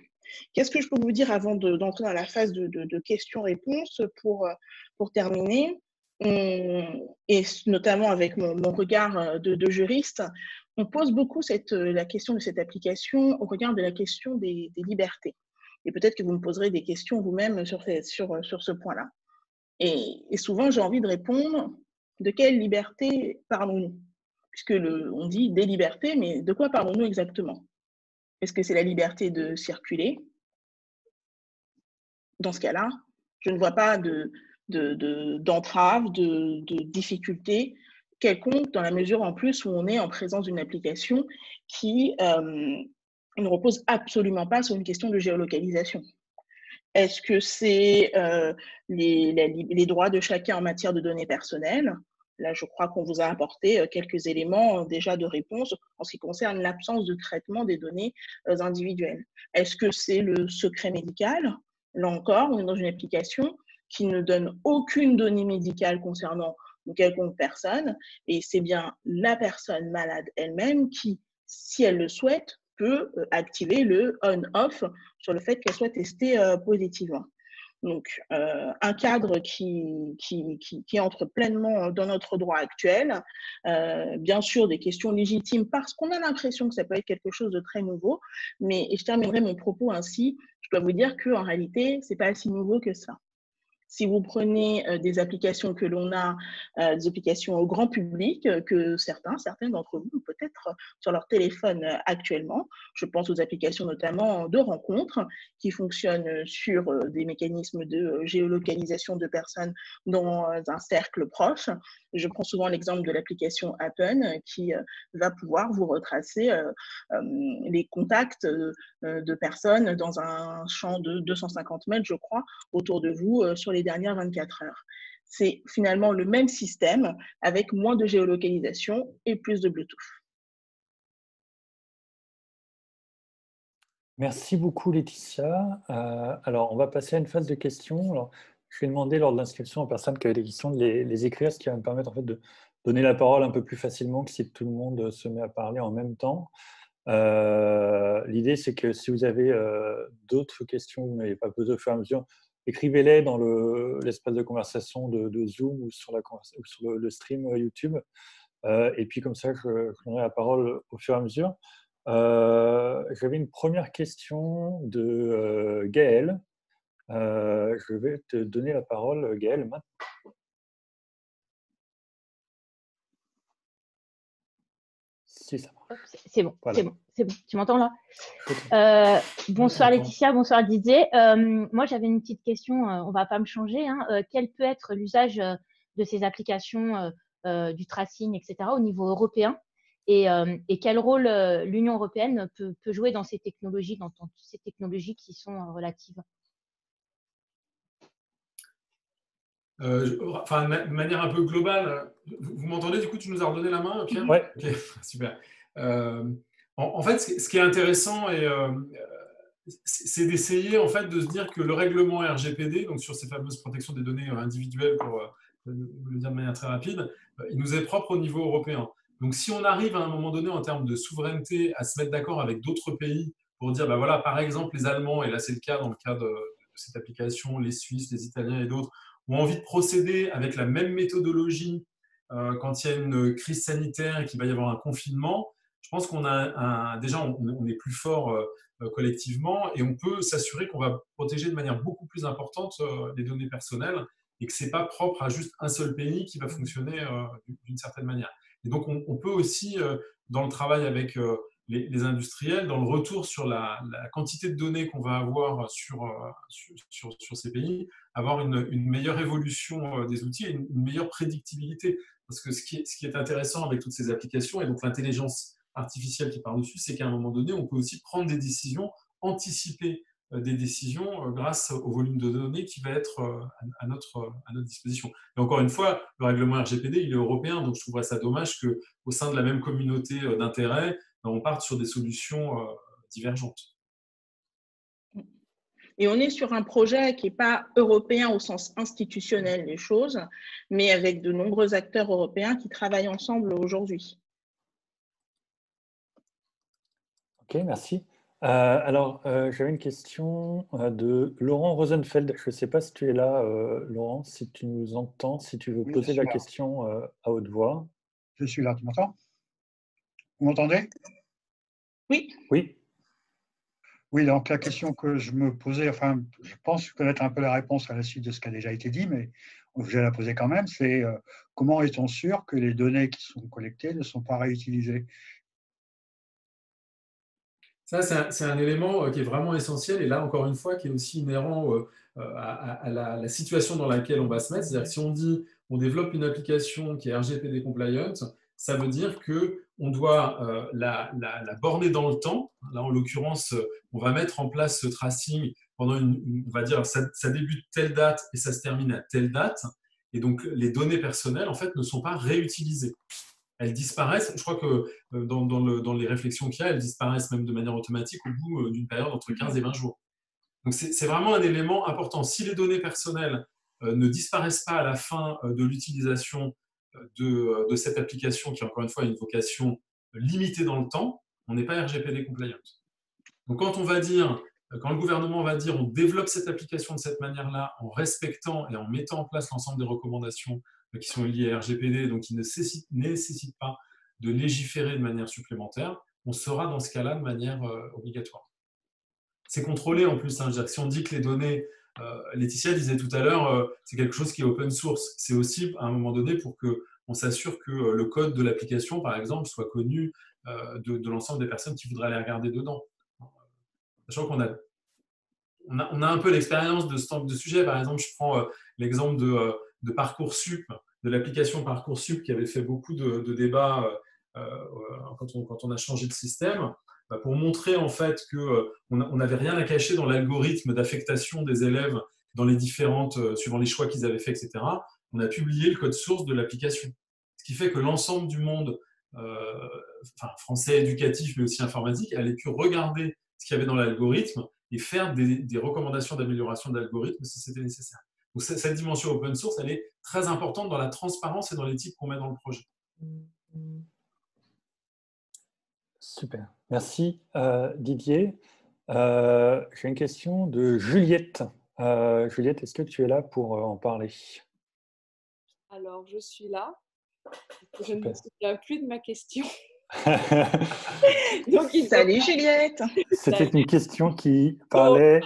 Qu'est-ce que je peux vous dire avant d'entrer dans la phase de questions-réponses pour terminer, et notamment avec mon regard de juriste, on pose beaucoup la question de cette application au regard de la question des libertés. Et peut-être que vous me poserez des questions vous-même sur ce point-là. Et souvent, j'ai envie de répondre, de quelle liberté parlons-nous? Puisque on dit des libertés, mais de quoi parlons-nous exactement? Est-ce que c'est la liberté de circuler? Dans ce cas-là, je ne vois pas d'entrave, de difficulté quelconque dans la mesure en plus où on est en présence d'une application qui ne repose absolument pas sur une question de géolocalisation. Est-ce que c'est les droits de chacun en matière de données personnelles? Là, je crois qu'on vous a apporté quelques éléments déjà de réponse en ce qui concerne l'absence de traitement des données individuelles. Est-ce que c'est le secret médical? Là encore, on est dans une application qui ne donne aucune donnée médicale concernant une quelconque personne, et c'est bien la personne malade elle-même qui, si elle le souhaite, peut activer le on-off sur le fait qu'elle soit testée positivement. Donc, un cadre qui entre pleinement dans notre droit actuel, bien sûr des questions légitimes parce qu'on a l'impression que ça peut être quelque chose de très nouveau, et je terminerai mon propos ainsi, je dois vous dire qu'en réalité, ce n'est pas si nouveau que ça. Si vous prenez des applications que l'on a, des applications au grand public, que certains d'entre vous peut-être sur leur téléphone actuellement, je pense aux applications notamment de rencontres qui fonctionnent sur des mécanismes de géolocalisation de personnes dans un cercle proche. Je prends souvent l'exemple de l'application Appen qui va pouvoir vous retracer les contacts de personnes dans un champ de 250 mètres, je crois, autour de vous sur les dernières 24 heures. C'est finalement le même système avec moins de géolocalisation et plus de Bluetooth. Merci beaucoup Laetitia. Alors, on va passer à une phase de questions. Alors, je vais demander lors de l'inscription aux personnes qui avaient des questions de les écrire, ce qui va me permettre en fait, de donner la parole un peu plus facilement que si tout le monde se met à parler en même temps. L'idée, c'est que si vous avez d'autres questions, vous n'avez pas posé au fur et à mesure, écrivez-les dans l'espace de conversation de Zoom ou sur le stream YouTube. Et puis comme ça, je donnerai la parole au fur et à mesure. J'avais une première question de Gaël. Je vais te donner la parole, Gaël, maintenant. Si ça marche. C'est bon, Voilà. c'est bon, c'est bon. Tu m'entends là? Je t'entends. Bonsoir Oui, je t'entends. Laetitia, bonsoir Didier. Moi, j'avais une petite question, on va pas me changer, hein. Quel peut être l'usage de ces applications du tracing, etc., au niveau européen? Et quel rôle l'Union européenne peut jouer dans ces technologies, dans ces technologies qui sont relatives? Enfin, de manière un peu globale, vous m'entendez? Du coup, tu nous as redonné la main, Pierre? Ouais. Ok, super. En fait, ce qui est intéressant, c'est d'essayer en fait de se dire que le règlement RGPD, donc sur ces fameuses protections des données individuelles, pour le dire de manière très rapide, il nous est propre au niveau européen. Donc, si on arrive à un moment donné en termes de souveraineté à se mettre d'accord avec d'autres pays pour dire, bah voilà, par exemple, les Allemands, et là c'est le cas dans le cas de cette application, les Suisses, les Italiens et d'autres, ont envie de procéder avec la même méthodologie quand il y a une crise sanitaire et qu'il va y avoir un confinement, je pense qu'on a déjà on est plus fort collectivement et on peut s'assurer qu'on va protéger de manière beaucoup plus importante les données personnelles et que c'est pas propre à juste un seul pays qui va fonctionner d'une certaine manière. Et donc on peut aussi dans le travail avec les industriels, dans le retour sur la quantité de données qu'on va avoir sur ces pays, avoir une meilleure évolution des outils et une meilleure prédictibilité. Parce que ce qui est intéressant avec toutes ces applications, et donc l'intelligence artificielle qui part dessus, c'est qu'à un moment donné, on peut aussi prendre des décisions, anticiper des décisions grâce au volume de données qui va être à notre disposition. Et encore une fois, le règlement RGPD, il est européen, donc je trouverais ça dommage qu'au sein de la même communauté d'intérêt, on parte sur des solutions divergentes. Et on est sur un projet qui n'est pas européen au sens institutionnel des choses, mais avec de nombreux acteurs européens qui travaillent ensemble aujourd'hui. Ok, merci. Alors, j'avais une question de Laurent Rosenfeld. Je ne sais pas si tu es là, Laurent, si tu nous entends, si tu veux Oui, poser la question à haute voix. Je suis là, tu m'entends? Vous m'entendez? Oui. Oui. Oui, donc la question que je me posais, enfin, je pense connaître un peu la réponse à la suite de ce qui a déjà été dit, mais je vais la poser quand même, c'est comment est-on sûr que les données qui sont collectées ne sont pas réutilisées? Ça, c'est un élément qui est vraiment essentiel et là, encore une fois, qui est aussi inhérent à la situation dans laquelle on va se mettre. C'est-à-dire que si on dit on développe une application qui est RGPD compliant, ça veut dire qu'on doit la borner dans le temps. Là, en l'occurrence, on va mettre en place ce tracing pendant on va dire, ça débute telle date et ça se termine à telle date. Et donc, les données personnelles, en fait, ne sont pas réutilisées. Elles disparaissent. Je crois que dans les réflexions qu'il y a, elles disparaissent même de manière automatique au bout d'une période entre 15 et 20 jours. Donc, c'est vraiment un élément important. Si les données personnelles ne disparaissent pas à la fin de l'utilisation de cette application, qui encore une fois a une vocation limitée dans le temps, on n'est pas RGPD compliant. Donc, quand le gouvernement va dire on développe cette application de cette manière-là en respectant et en mettant en place l'ensemble des recommandations qui sont liées à RGPD, donc qui ne nécessitent pas de légiférer de manière supplémentaire, on sera dans ce cas-là de manière obligatoire. C'est contrôlé en plus. Hein. Si on dit que les données, Laetitia disait tout à l'heure, c'est quelque chose qui est open source. C'est aussi à un moment donné pour qu'on s'assure que le code de l'application, par exemple, soit connu de l'ensemble des personnes qui voudraient aller regarder dedans. Sachant qu'on a un peu l'expérience de ce type de sujet. Par exemple, je prends l'exemple de Parcoursup, de l'application Parcoursup qui avait fait beaucoup de débats quand on a changé de système, pour montrer en fait qu'on n'avait rien à cacher dans l'algorithme d'affectation des élèves dans les suivant les choix qu'ils avaient fait, etc. On a publié le code source de l'application. Ce qui fait que l'ensemble du monde français éducatif, mais aussi informatique, allait pu regarder ce qu'il y avait dans l'algorithme et faire des recommandations d'amélioration de l'algorithme si c'était nécessaire. Donc cette dimension open source, elle est très importante dans la transparence et dans l'éthique qu'on met dans le projet. Super. Merci Didier. J'ai une question de Juliette. Juliette, est-ce que tu es là pour en parler? Alors, je suis là. Je ne me Super. souviens plus de ma question. Donc, Salut Juliette. C'était une question qui parlait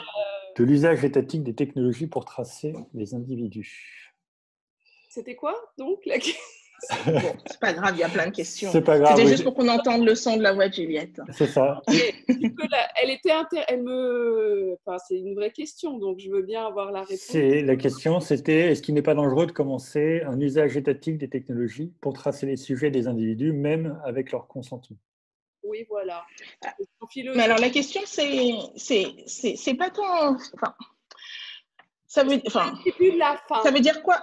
de l'usage étatique des technologies pour tracer les individus. C'était quoi, donc la... Bon, c'est pas grave, il y a plein de questions. C'est pas grave. C'était Oui. juste pour qu'on entende le son de la voix de Juliette. C'est ça. Elle était enfin, c'est une vraie question, donc je veux bien avoir la réponse. La question, c'était est-ce qu'il n'est pas dangereux de commencer un usage étatique des technologies pour tracer les sujets des individus, même avec leur consentement? Oui, voilà. Mais alors la question, c'est pas tant. Enfin, ça veut, enfin, le début de la fin. Ça veut dire quoi?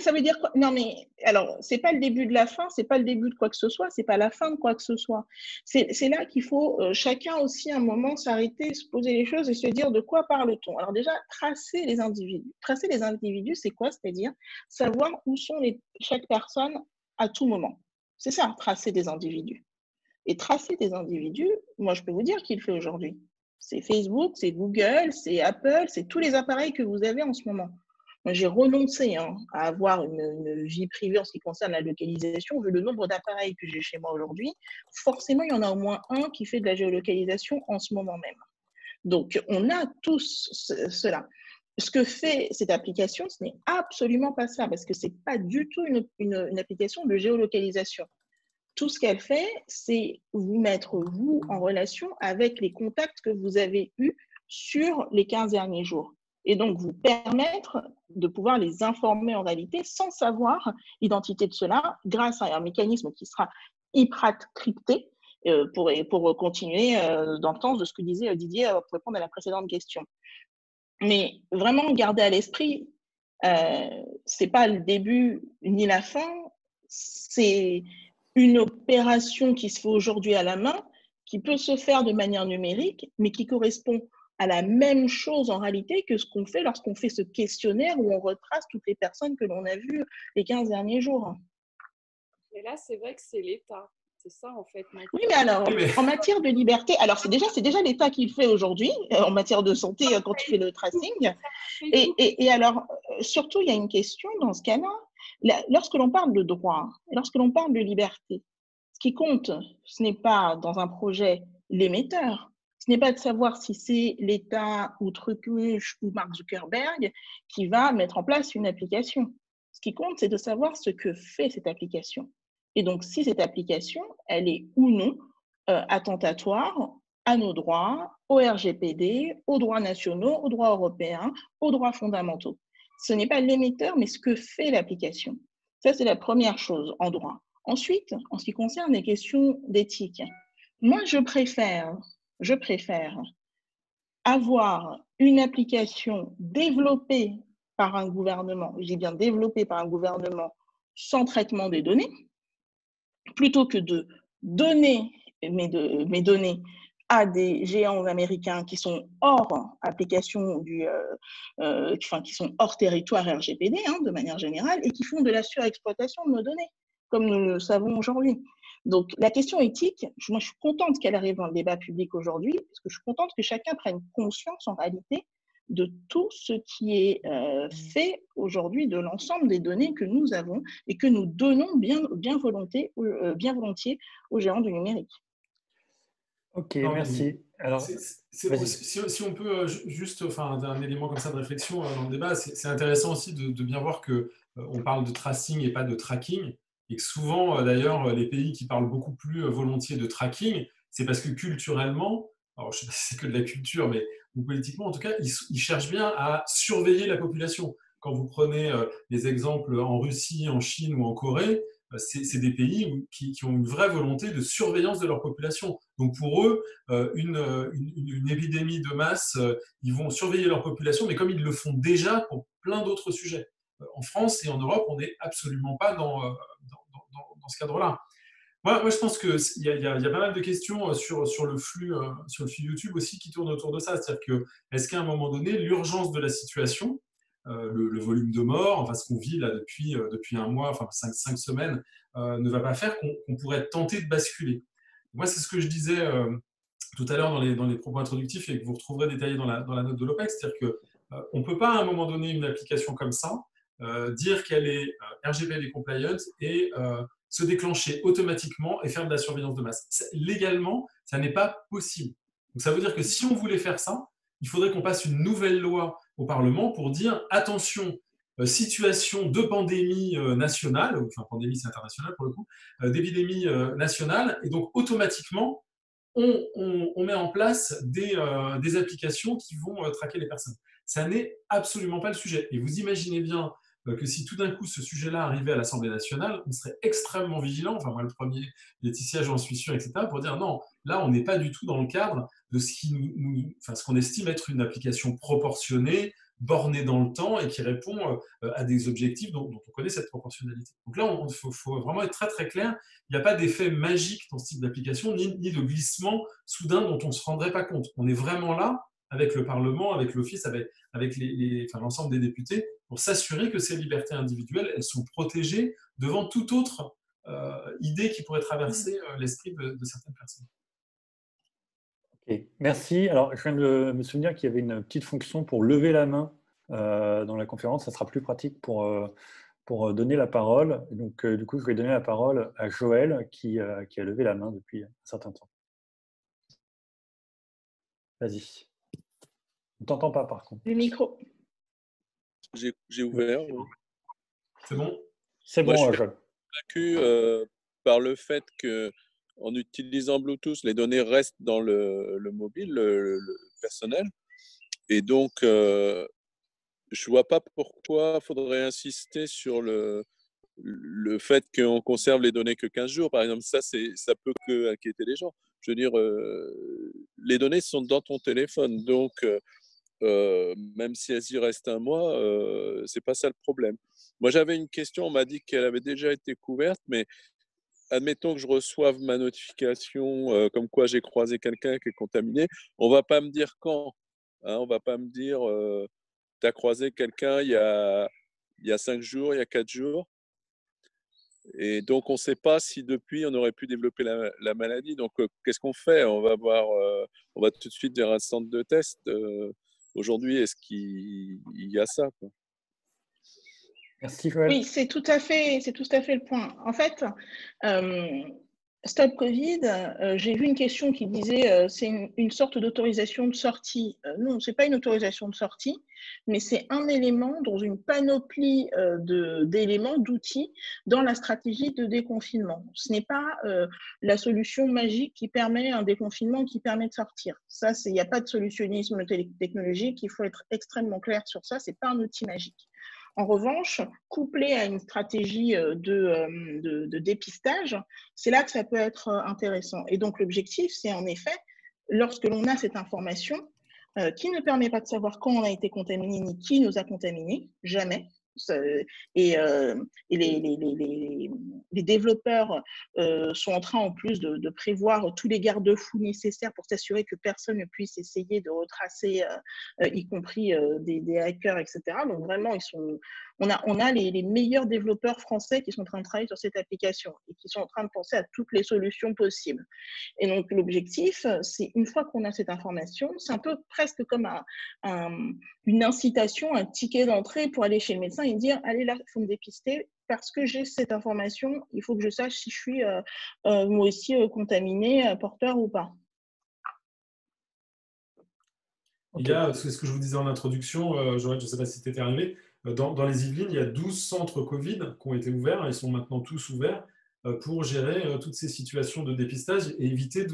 Ça veut dire quoi? Non, mais alors, c'est pas le début de la fin, c'est pas le début de quoi que ce soit, c'est pas la fin de quoi que ce soit. C'est là qu'il faut chacun aussi un moment s'arrêter, se poser les choses et se dire de quoi parle-t-on. Alors déjà, tracer les individus. Tracer les individus, c'est quoi? C'est-à-dire savoir où sont chaque personne à tout moment. C'est ça, tracer des individus. Et tracer des individus, moi, je peux vous dire qui le fait aujourd'hui. C'est Facebook, c'est Google, c'est Apple, c'est tous les appareils que vous avez en ce moment. Moi, j'ai renoncé à avoir une vie privée en ce qui concerne la localisation, vu le nombre d'appareils que j'ai chez moi aujourd'hui. Forcément, il y en a au moins un qui fait de la géolocalisation en ce moment même. Donc, on a tous cela. Ce que fait cette application, ce n'est absolument pas ça, parce que ce n'est pas du tout une application de géolocalisation. Tout ce qu'elle fait, c'est vous mettre, vous, en relation avec les contacts que vous avez eus sur les 15 derniers jours. Et donc, vous permettre de pouvoir les informer en réalité sans savoir l'identité de cela, grâce à un mécanisme qui sera hyper crypté pour continuer dans le sens de ce que disait Didier pour répondre à la précédente question. Mais vraiment, garder à l'esprit, ce n'est pas le début ni la fin, c'est une opération qui se fait aujourd'hui à la main, qui peut se faire de manière numérique, mais qui correspond à la même chose en réalité que ce qu'on fait lorsqu'on fait ce questionnaire où on retrace toutes les personnes que l'on a vues les 15 derniers jours. Et là, c'est vrai que c'est l'État. C'est ça, en fait. Oui, mais alors, en matière de liberté, alors c'est déjà l'État qui le fait aujourd'hui, en matière de santé, quand tu fais le tracing. Et alors, surtout, il y a une question dans ce cas-là. Lorsque l'on parle de droit, lorsque l'on parle de liberté, ce qui compte, ce n'est pas dans un projet l'émetteur, ce n'est pas de savoir si c'est l'État ou Trucmuche ou Mark Zuckerberg qui va mettre en place une application. Ce qui compte, c'est de savoir ce que fait cette application. Et donc, si cette application, elle est ou non attentatoire à nos droits, au RGPD, aux droits nationaux, aux droits européens, aux droits fondamentaux. Ce n'est pas l'émetteur, mais ce que fait l'application. Ça, c'est la première chose en droit. Ensuite, en ce qui concerne les questions d'éthique, moi, je préfère avoir une application développée par un gouvernement, je dis bien développée par un gouvernement sans traitement des données, plutôt que de donner mes données à des géants américains qui sont hors application qui sont hors territoire RGPD de manière générale et qui font de la surexploitation de nos données, comme nous le savons aujourd'hui. Donc, la question éthique, moi, je suis contente qu'elle arrive dans le débat public aujourd'hui, parce que je suis contente que chacun prenne conscience en réalité de tout ce qui est fait aujourd'hui, de l'ensemble des données que nous avons et que nous donnons bien volontiers aux géants du numérique. Ok, merci. Alors, si on peut juste, un élément comme ça de réflexion dans le débat, c'est intéressant aussi de bien voir qu'on parle de tracing et pas de tracking, et que souvent, d'ailleurs, les pays qui parlent beaucoup plus volontiers de tracking, c'est parce que culturellement, alors je ne sais pas si c'est que de la culture, mais ou politiquement en tout cas, ils cherchent bien à surveiller la population. Quand vous prenez les exemples en Russie, en Chine ou en Corée, c'est des pays qui ont une vraie volonté de surveillance de leur population. Donc pour eux, une épidémie de masse, ils vont surveiller leur population, mais comme ils le font déjà pour plein d'autres sujets. En France et en Europe, on n'est absolument pas dans ce cadre-là. Moi, je pense qu'il y a pas mal de questions sur le flux YouTube aussi qui tournent autour de ça. C'est-à-dire que, est-ce qu'à un moment donné, l'urgence de la situation, le volume de morts, enfin ce qu'on vit là depuis un mois, enfin 5 semaines, ne va pas faire qu'on pourrait tenter de basculer. Moi, c'est ce que je disais tout à l'heure dans les propos introductifs et que vous retrouverez détaillé dans la note de l'OPEX, c'est-à-dire qu'on ne peut pas à un moment donné une application comme ça dire qu'elle est RGPD compliant et se déclencher automatiquement et faire de la surveillance de masse. Légalement, ça n'est pas possible. Donc ça veut dire que si on voulait faire ça, il faudrait qu'on passe une nouvelle loi au Parlement pour dire attention, situation de pandémie nationale, enfin pandémie c'est international pour le coup, d'épidémie nationale, et donc automatiquement, on met en place des applications qui vont traquer les personnes. Ça n'est absolument pas le sujet. Et vous imaginez bien que si tout d'un coup ce sujet-là arrivait à l'Assemblée nationale, on serait extrêmement vigilant, enfin moi le premier, Laetitia j'en suis sûr, etc., pour dire non, là on n'est pas du tout dans le cadre de ce qu'on estime être une application proportionnée, bornée dans le temps et qui répond à des objectifs dont on connaît cette proportionnalité. Donc là, il faut vraiment être très très clair, il n'y a pas d'effet magique dans ce type d'application, ni de glissement soudain dont on ne se rendrait pas compte. On est vraiment là, avec le Parlement, avec l'Office, avec l'ensemble des députés, pour s'assurer que ces libertés individuelles, elles sont protégées devant toute autre idée qui pourrait traverser l'esprit de certaines personnes. Okay. Merci. Alors, je viens de me souvenir qu'il y avait une petite fonction pour lever la main dans la conférence. Ça sera plus pratique pour donner la parole. Donc, du coup, je vais donner la parole à Joël qui a levé la main depuis un certain temps. Vas-y. On ne t'entend pas, par contre. Le micro. J'ai ouvert. C'est bon? C'est bon, Joël. Joël. Je suis convaincu par le fait qu'en utilisant Bluetooth, les données restent dans le mobile, le personnel. Et donc, je ne vois pas pourquoi il faudrait insister sur le fait qu'on conserve les données que 15 jours. Par exemple, ça peut que inquiéter les gens. Je veux dire, les données sont dans ton téléphone. Donc, même si elles y restent un mois, c'est pas ça le problème. Moi, j'avais une question, on m'a dit qu'elle avait déjà été couverte, mais admettons que je reçoive ma notification comme quoi j'ai croisé quelqu'un qui est contaminé, on va pas me dire quand, hein, on va pas me dire tu as croisé quelqu'un il y a 5 jours, il y a 4 jours. Et donc, on ne sait pas si depuis, on aurait pu développer la maladie. Donc, qu'est-ce qu'on fait? On va tout de suite vers un centre de test. Aujourd'hui, est-ce qu'il y a ça, quoi? Merci, Joël. Oui, c'est tout à fait le point. En fait, Stop Covid, j'ai vu une question qui disait c'est une sorte d'autorisation de sortie. Non, ce n'est pas une autorisation de sortie, mais c'est un élément dans une panoplie d'éléments, d'outils dans la stratégie de déconfinement. Ce n'est pas la solution magique qui permet un déconfinement qui permet de sortir. Ça, il n'y a pas de solutionnisme technologique, il faut être extrêmement clair sur ça, ce n'est pas un outil magique. En revanche, couplé à une stratégie de dépistage, c'est là que ça peut être intéressant. Et donc, l'objectif, c'est en effet, lorsque l'on a cette information, qui ne permet pas de savoir quand on a été contaminé ni qui nous a contaminés, jamais. Et les développeurs sont en train en plus de prévoir tous les garde-fous nécessaires pour s'assurer que personne ne puisse essayer de retracer, y compris des hackers, etc. Donc vraiment, on a les meilleurs développeurs français qui sont en train de travailler sur cette application et qui sont en train de penser à toutes les solutions possibles. Et donc l'objectif, c'est une fois qu'on a cette information, c'est un peu presque comme une incitation, un ticket d'entrée pour aller chez le médecin et dire allez là, il faut me dépister parce que j'ai cette information, il faut que je sache si je suis moi aussi contaminé, porteur ou pas. Il y a, c'est ce que je vous disais en introduction, Joël, je ne sais pas si tu étais arrivé, dans les Yvelines, il y a 12 centres Covid qui ont été ouverts, ils sont maintenant tous ouverts pour gérer toutes ces situations de dépistage et éviter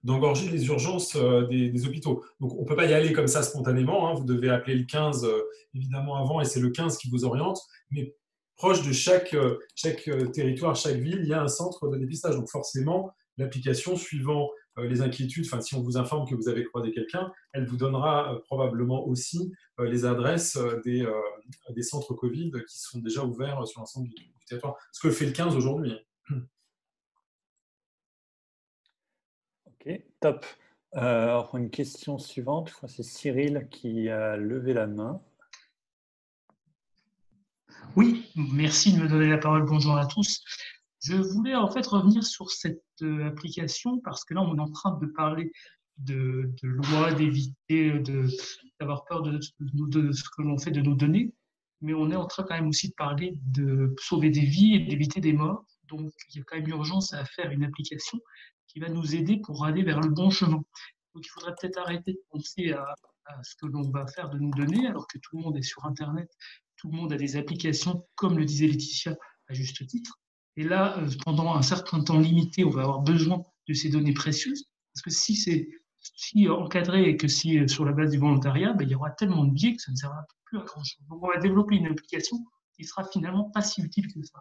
d'engorger les urgences des hôpitaux. Donc, on ne peut pas y aller comme ça spontanément, hein. Vous devez appeler le 15 évidemment avant et c'est le 15 qui vous oriente, mais proche de chaque territoire, chaque ville, il y a un centre de dépistage. Donc, forcément, l'application, suivant les inquiétudes, enfin, si on vous informe que vous avez croisé quelqu'un, elle vous donnera probablement aussi les adresses des centres Covid qui sont déjà ouverts sur l'ensemble du territoire. Ce que fait le 15 aujourd'hui. Ok, top. Alors, une question suivante, je crois que c'est Cyril qui a levé la main. Oui, merci de me donner la parole. Bonjour à tous. Je voulais en fait revenir sur cette application parce que là, on est en train de parler de loi, d'éviter d'avoir peur de ce que l'on fait de nos données, mais on est en train quand même aussi de parler de sauver des vies et d'éviter des morts. Donc, il y a quand même urgence à faire une application qui va nous aider pour aller vers le bon chemin. Donc, il faudrait peut-être arrêter de penser à ce que l'on va faire de nos données, alors que tout le monde est sur Internet, tout le monde a des applications, comme le disait Laetitia, à juste titre. Et là, pendant un certain temps limité, on va avoir besoin de ces données précieuses, parce que si c'est encadré et que si sur la base du volontariat, ben, il y aura tellement de biais que ça ne servira plus à grand-chose. Donc, on va développer une application qui sera finalement pas si utile que ça.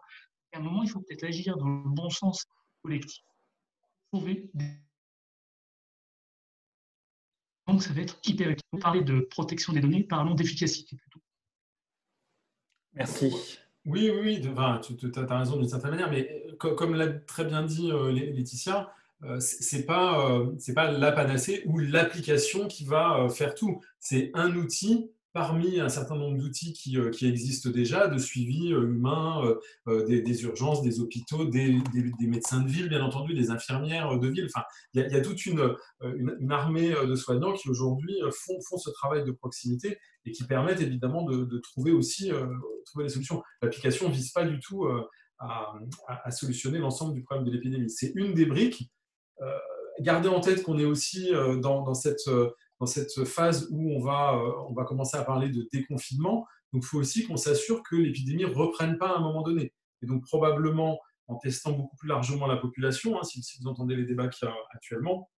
Et à un moment, il faut peut-être agir dans le bon sens collectif. Donc, ça va être hyper utile. Pour parler de protection des données, parlons d'efficacité plutôt. Merci. Oui, tu as raison d'une certaine manière, mais comme l'a très bien dit Laetitia, c'est pas la panacée ou l'application qui va faire tout. C'est un outil parmi un certain nombre d'outils qui existent déjà, de suivi humain, des urgences, des hôpitaux, des médecins de ville, bien entendu, des infirmières de ville. Enfin, il y a toute une armée de soignants qui aujourd'hui font ce travail de proximité et qui permettent évidemment de trouver aussi trouver des solutions. L'application ne vise pas du tout à solutionner l'ensemble du problème de l'épidémie. C'est une des briques. Gardez en tête qu'on est aussi dans cette phase où on va commencer à parler de déconfinement. Donc, il faut aussi qu'on s'assure que l'épidémie ne reprenne pas à un moment donné. Et donc, probablement, en testant beaucoup plus largement la population, hein, si vous entendez les débats qu'il y a actuellement,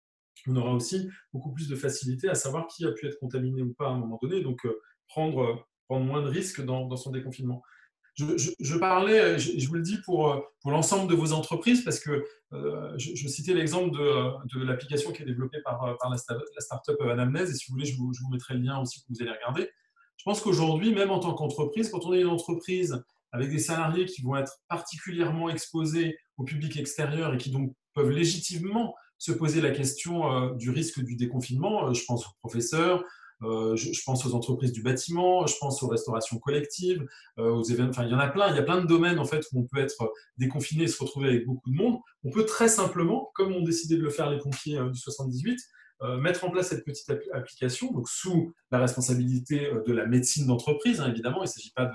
on aura aussi beaucoup plus de facilité à savoir qui a pu être contaminé ou pas à un moment donné, donc prendre moins de risques dans son déconfinement. Je parlais, je vous le dis, pour l'ensemble de vos entreprises, parce que je citais l'exemple de l'application qui est développée par la start-up Anamnèse, et si vous voulez, je vous mettrai le lien aussi pour que vous allez regarder. Je pense qu'aujourd'hui, même en tant qu'entreprise, quand on est une entreprise avec des salariés qui vont être particulièrement exposés au public extérieur et qui donc peuvent légitimement se poser la question du risque du déconfinement, je pense aux professeurs, je pense aux entreprises du bâtiment, je pense aux restaurations collectives, aux événements. Enfin, il y en a plein. Il y a plein de domaines en fait où on peut être déconfiné et se retrouver avec beaucoup de monde. On peut très simplement, comme ont décidé de le faire les pompiers du 78, mettre en place cette petite application, donc sous la responsabilité de la médecine d'entreprise, hein, évidemment. Il ne s'agit pas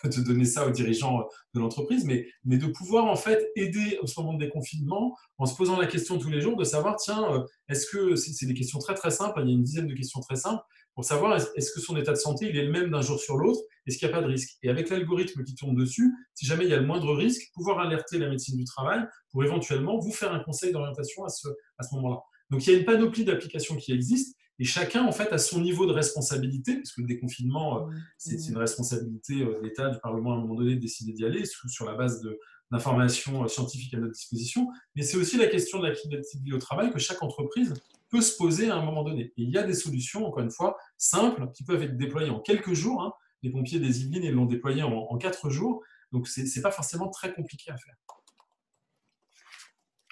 de donner ça aux dirigeants de l'entreprise, mais de pouvoir en fait aider au moment de déconfinement en se posant la question tous les jours de savoir, tiens, est-ce que c'est des questions très très simples, il y a une dizaine de questions très simples, pour savoir est-ce que son état de santé il est le même d'un jour sur l'autre, est-ce qu'il n'y a pas de risque. Et avec l'algorithme qui tourne dessus, si jamais il y a le moindre risque, pouvoir alerter la médecine du travail pour éventuellement vous faire un conseil d'orientation à ce moment-là. Donc il y a une panoplie d'applications qui existent et chacun en fait a son niveau de responsabilité, parce que le déconfinement c'est une responsabilité de l'État, du Parlement à un moment donné de décider d'y aller sur la base d'informations scientifiques à notre disposition, mais c'est aussi la question de la qualité au travail que chaque entreprise peut se poser à un moment donné. Et il y a des solutions, encore une fois, simples, qui peuvent être déployées en quelques jours. Hein. Les pompiers des Yvelines, ils l'ont déployé en 4 jours, donc ce n'est pas forcément très compliqué à faire.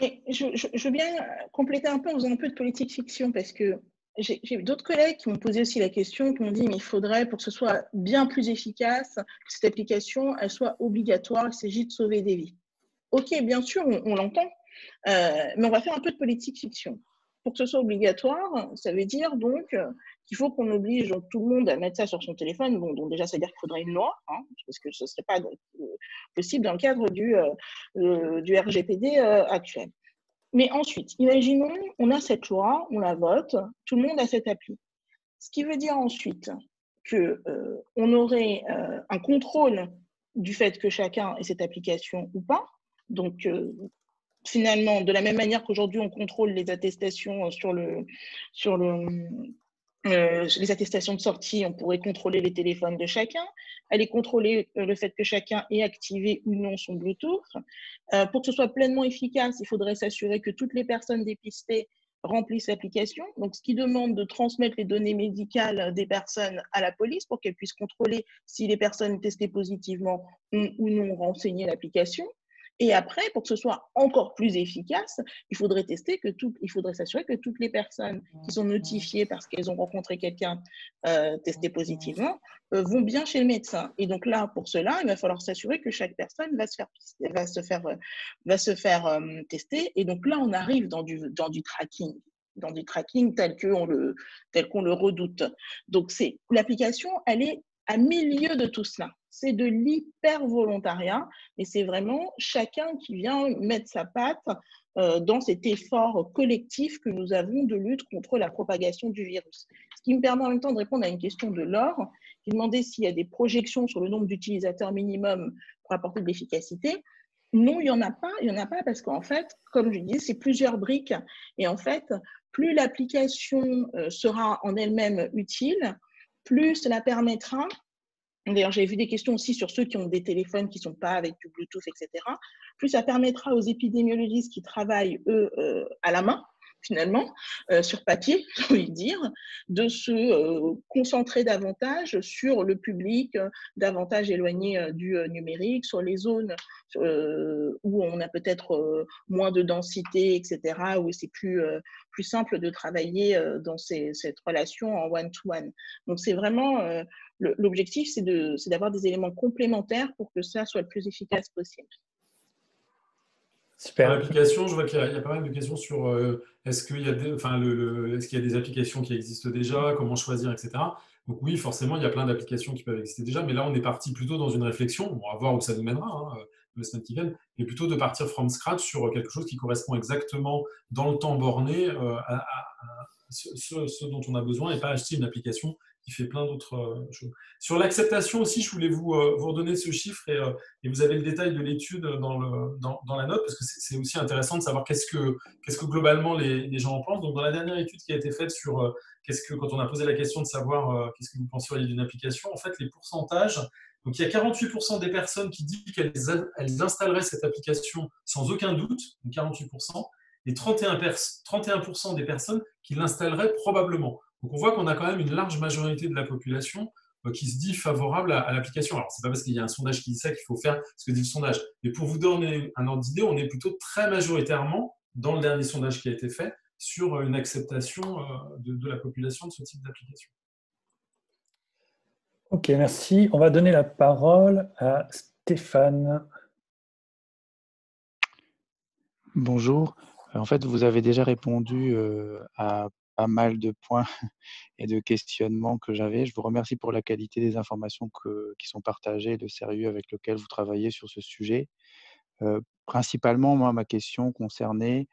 Et je veux bien compléter un peu en faisant un peu de politique fiction, parce que j'ai d'autres collègues qui m'ont posé aussi la question, qui m'ont dit mais il faudrait, pour que ce soit bien plus efficace, que cette application elle soit obligatoire, il s'agit de sauver des vies. Ok, bien sûr, on l'entend, mais on va faire un peu de politique fiction. Pour que ce soit obligatoire, ça veut dire donc qu'il faut qu'on oblige tout le monde à mettre ça sur son téléphone. Bon, donc déjà, ça veut dire qu'il faudrait une loi, hein, parce que ce ne serait pas possible dans le cadre du RGPD actuel. Mais ensuite, imaginons, on a cette loi, on la vote, tout le monde a cette appli. Ce qui veut dire ensuite qu'on aurait un contrôle du fait que chacun ait cette application ou pas. Donc, finalement, de la même manière qu'aujourd'hui, on contrôle les attestations les attestations de sortie, on pourrait contrôler les téléphones de chacun, aller contrôler le fait que chacun ait activé ou non son Bluetooth. Pour que ce soit pleinement efficace, il faudrait s'assurer que toutes les personnes dépistées remplissent l'application. Donc, ce qui demande de transmettre les données médicales des personnes à la police pour qu'elle puisse contrôler si les personnes testées positivement ont ou non renseigné l'application. Et après, pour que ce soit encore plus efficace, il faudrait s'assurer que toutes les personnes qui sont notifiées parce qu'elles ont rencontré quelqu'un testé positivement vont bien chez le médecin. Et donc là, pour cela, il va falloir s'assurer que chaque personne va se faire tester. Et donc là, on arrive dans du tracking. Dans du tracking tel qu'on le redoute. Donc l'application, elle est à milieu de tout cela. c'est de l'hyper-volontariat et c'est vraiment chacun qui vient mettre sa patte dans cet effort collectif que nous avons de lutte contre la propagation du virus. Ce qui me permet en même temps de répondre à une question de Laure, qui demandait s'il y a des projections sur le nombre d'utilisateurs minimum pour apporter de l'efficacité. Non, il n'y en a pas. Il n'y en a pas parce qu'en fait, comme je disais, c'est plusieurs briques. Et en fait, plus l'application sera en elle-même utile, plus cela permettra. D'ailleurs, j'ai vu des questions aussi sur ceux qui ont des téléphones qui ne sont pas avec du Bluetooth, etc. Plus ça permettra aux épidémiologistes qui travaillent, eux, à la main, finalement, sur papier, j'ai envie de dire, de se concentrer davantage sur le public davantage éloigné du numérique, sur les zones où on a peut-être moins de densité, etc., où c'est plus simple de travailler dans cette relation en one-to-one. Donc, c'est vraiment… L'objectif, c'est d'avoir des éléments complémentaires pour que ça soit le plus efficace possible. Super. L'application, je vois qu'il y a pas mal de questions sur est-ce qu'il y a des applications qui existent déjà, comment choisir, etc. Donc oui, forcément, il y a plein d'applications qui peuvent exister déjà, mais là, on est parti plutôt dans une réflexion, on va voir où ça nous mènera les semaines qui viennent, mais plutôt de partir from scratch sur quelque chose qui correspond exactement dans le temps borné à ce dont on a besoin et pas acheter une application qui fait plein d'autres choses. Sur l'acceptation aussi, je voulais vous redonner ce chiffre et vous avez le détail de l'étude dans la note, parce que c'est aussi intéressant de savoir qu'est-ce que globalement les gens en pensent. Donc, dans la dernière étude qui a été faite sur quand on a posé la question de savoir qu'est-ce que vous penseriez d'une application, en fait, les pourcentages, donc il y a 48% des personnes qui disent qu'elles installeraient cette application sans aucun doute, donc 48%, et 31% des personnes qui l'installeraient probablement. Donc, on voit qu'on a quand même une large majorité de la population qui se dit favorable à l'application. Alors, ce n'est pas parce qu'il y a un sondage qui dit ça qu'il faut faire ce que dit le sondage. Mais pour vous donner un ordre d'idée, on est plutôt très majoritairement, dans le dernier sondage qui a été fait, sur une acceptation de la population de ce type d'application. Ok, merci. On va donner la parole à Stéphane. Bonjour. En fait, vous avez déjà répondu à pas mal de points et de questionnements que j'avais. Je vous remercie pour la qualité des informations qui sont partagées, le sérieux avec lequel vous travaillez sur ce sujet. Principalement, moi, ma question concernait,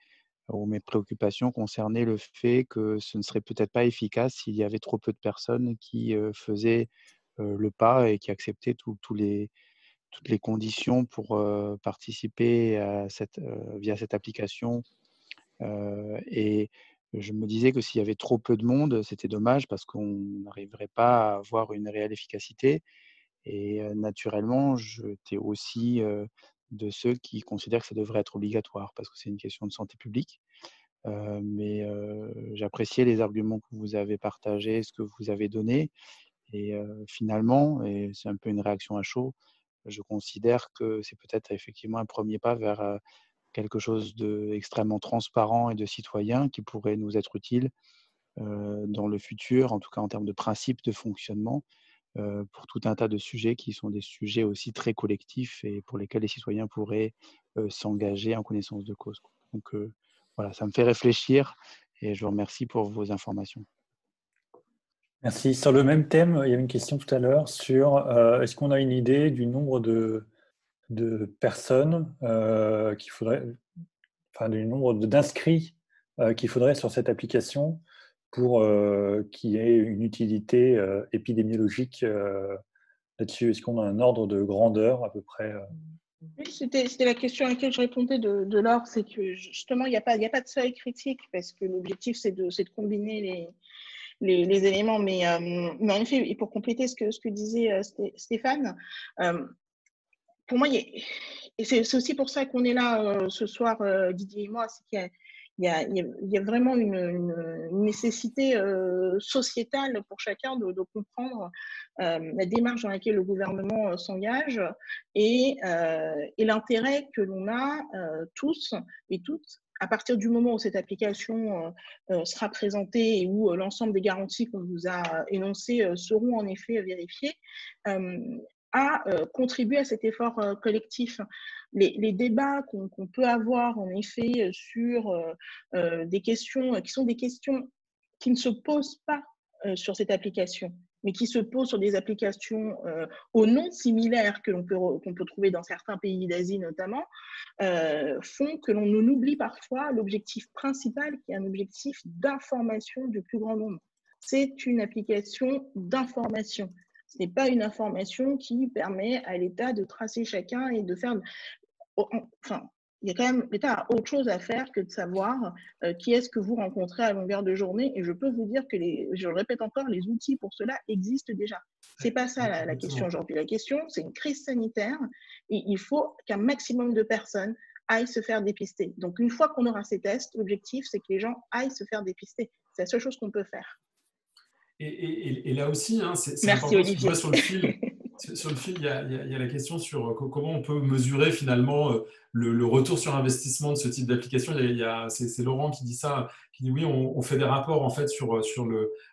ou mes préoccupations concernaient le fait que ce ne serait peut-être pas efficace s'il y avait trop peu de personnes qui faisaient le pas et qui acceptaient toutes les conditions pour participer à via cette application. Et je me disais que s'il y avait trop peu de monde, c'était dommage parce qu'on n'arriverait pas à avoir une réelle efficacité. Et naturellement, j'étais aussi de ceux qui considèrent que ça devrait être obligatoire parce que c'est une question de santé publique. Mais j'appréciais les arguments que vous avez partagés, ce que vous avez donné. Et finalement, et c'est un peu une réaction à chaud, je considère que c'est peut-être effectivement un premier pas vers quelque chose d'extrêmement transparent et de citoyen qui pourrait nous être utile dans le futur, en tout cas en termes de principes de fonctionnement, pour tout un tas de sujets qui sont des sujets aussi très collectifs et pour lesquels les citoyens pourraient s'engager en connaissance de cause. Donc voilà, ça me fait réfléchir et je vous remercie pour vos informations. Merci. Sur le même thème, il y avait une question tout à l'heure sur est-ce qu'on a une idée du nombre de personnes qu'il faudrait, enfin du nombre d'inscrits qu'il faudrait sur cette application pour qu'il y ait une utilité épidémiologique là-dessus. Est-ce qu'on a un ordre de grandeur à peu près Oui, c'était la question à laquelle je répondais de Laure, c'est que justement, il n'y a pas de seuil critique parce que l'objectif, c'est de combiner les éléments. Mais en effet, et pour compléter ce que disait Stéphane, pour moi, et c'est aussi pour ça qu'on est là ce soir, Didier et moi, c'est qu'il y a vraiment une nécessité sociétale pour chacun de comprendre la démarche dans laquelle le gouvernement s'engage et l'intérêt que l'on a tous et toutes à partir du moment où cette application sera présentée et où l'ensemble des garanties qu'on vous a énoncées seront en effet vérifiées, à contribuer à cet effort collectif. Les débats qu'on peut avoir en effet sur des questions qui sont des questions qui ne se posent pas sur cette application, mais qui se posent sur des applications aux noms similaires qu'on peut trouver dans certains pays d'Asie notamment, font que l'on oublie parfois l'objectif principal, qui est un objectif d'information du plus grand nombre. C'est une application d'information. Ce n'est pas une information qui permet à l'État de tracer chacun et de faire… Enfin, il y a quand même, l'État a autre chose à faire que de savoir qui est-ce que vous rencontrez à longueur de journée. Et je peux vous dire que, je le répète encore, les outils pour cela existent déjà. Ce n'est pas ça la question aujourd'hui. La question, c'est une crise sanitaire et il faut qu'un maximum de personnes aillent se faire dépister. Donc, une fois qu'on aura ces tests, l'objectif, c'est que les gens aillent se faire dépister. C'est la seule chose qu'on peut faire. Et là aussi, hein, c'est Merci, important, Olivier. sur le fil, il y a la question sur comment on peut mesurer finalement le retour sur investissement de ce type d'application. C'est Laurent qui dit ça, qui dit oui, on fait des rapports en fait sur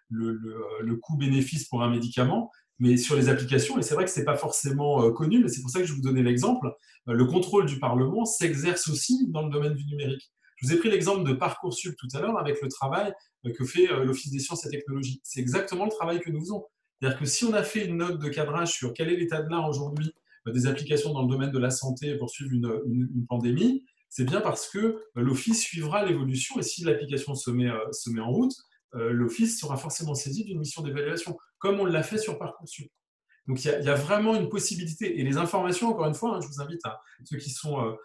le coût-bénéfice pour un médicament, mais sur les applications, et c'est vrai que ce n'est pas forcément connu, mais c'est pour ça que je vous donnais l'exemple, le contrôle du Parlement s'exerce aussi dans le domaine du numérique. Je vous ai pris l'exemple de Parcoursup tout à l'heure avec le travail que fait l'Office des sciences et technologies. C'est exactement le travail que nous faisons. C'est-à-dire que si on a fait une note de cadrage sur quel est l'état de l'art aujourd'hui des applications dans le domaine de la santé pour suivre une pandémie, c'est bien parce que l'Office suivra l'évolution et si l'application se met en route, l'Office sera forcément saisi d'une mission d'évaluation, comme on l'a fait sur Parcoursup. Donc il y a vraiment une possibilité. Et les informations, encore une fois, hein, je vous invite à ceux qui sont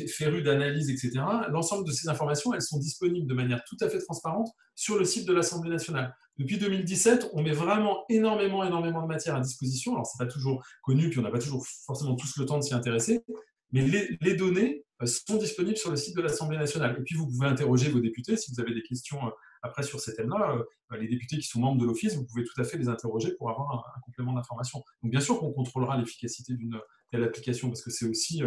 férus d'analyse, etc., l'ensemble de ces informations, elles sont disponibles de manière tout à fait transparente sur le site de l'Assemblée nationale. Depuis 2017, on met vraiment énormément de matière à disposition. Alors, ce n'est pas toujours connu, puis on n'a pas toujours forcément tous le temps de s'y intéresser, mais les données sont disponibles sur le site de l'Assemblée nationale. Et puis, vous pouvez interroger vos députés si vous avez des questions après sur ces thèmes-là. Les députés qui sont membres de l'Office, vous pouvez tout à fait les interroger pour avoir un complément d'information. Donc, bien sûr qu'on contrôlera l'efficacité d'une telle application, parce que c'est aussi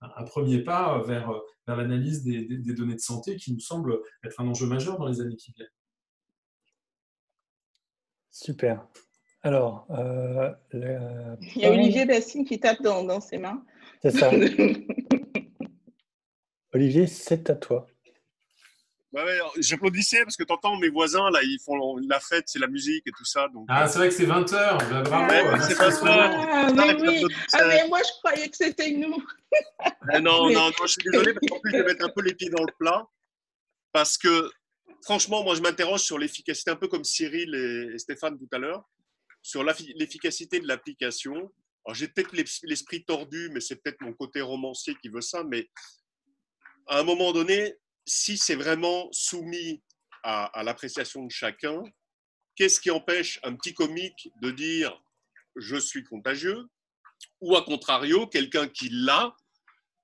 un premier pas vers l'analyse des données de santé qui nous semble être un enjeu majeur dans les années qui viennent. Super. Alors, il y a Olivier Bassine qui tape dans ses mains. C'est ça. Olivier, c'est à toi. Ouais, j'applaudissais parce que tu entends mes voisins, là, ils font la fête, c'est la musique et tout ça. Donc, c'est vrai que c'est 20h. Bravo. Ouais, c'est 20h. Mais moi, je croyais que c'était nous. Non, je suis désolé parce qu'en plus, je vais mettre un peu les pieds dans le plat. Parce que, franchement, moi, je m'interroge sur l'efficacité, un peu comme Cyril et Stéphane tout à l'heure, sur l'efficacité de l'application. Alors, j'ai peut-être l'esprit tordu, mais c'est peut-être mon côté romancier qui veut ça. Mais à un moment donné, si c'est vraiment soumis à l'appréciation de chacun, qu'est-ce qui empêche un petit comique de dire « je suis contagieux » ou à contrario, quelqu'un qui l'a,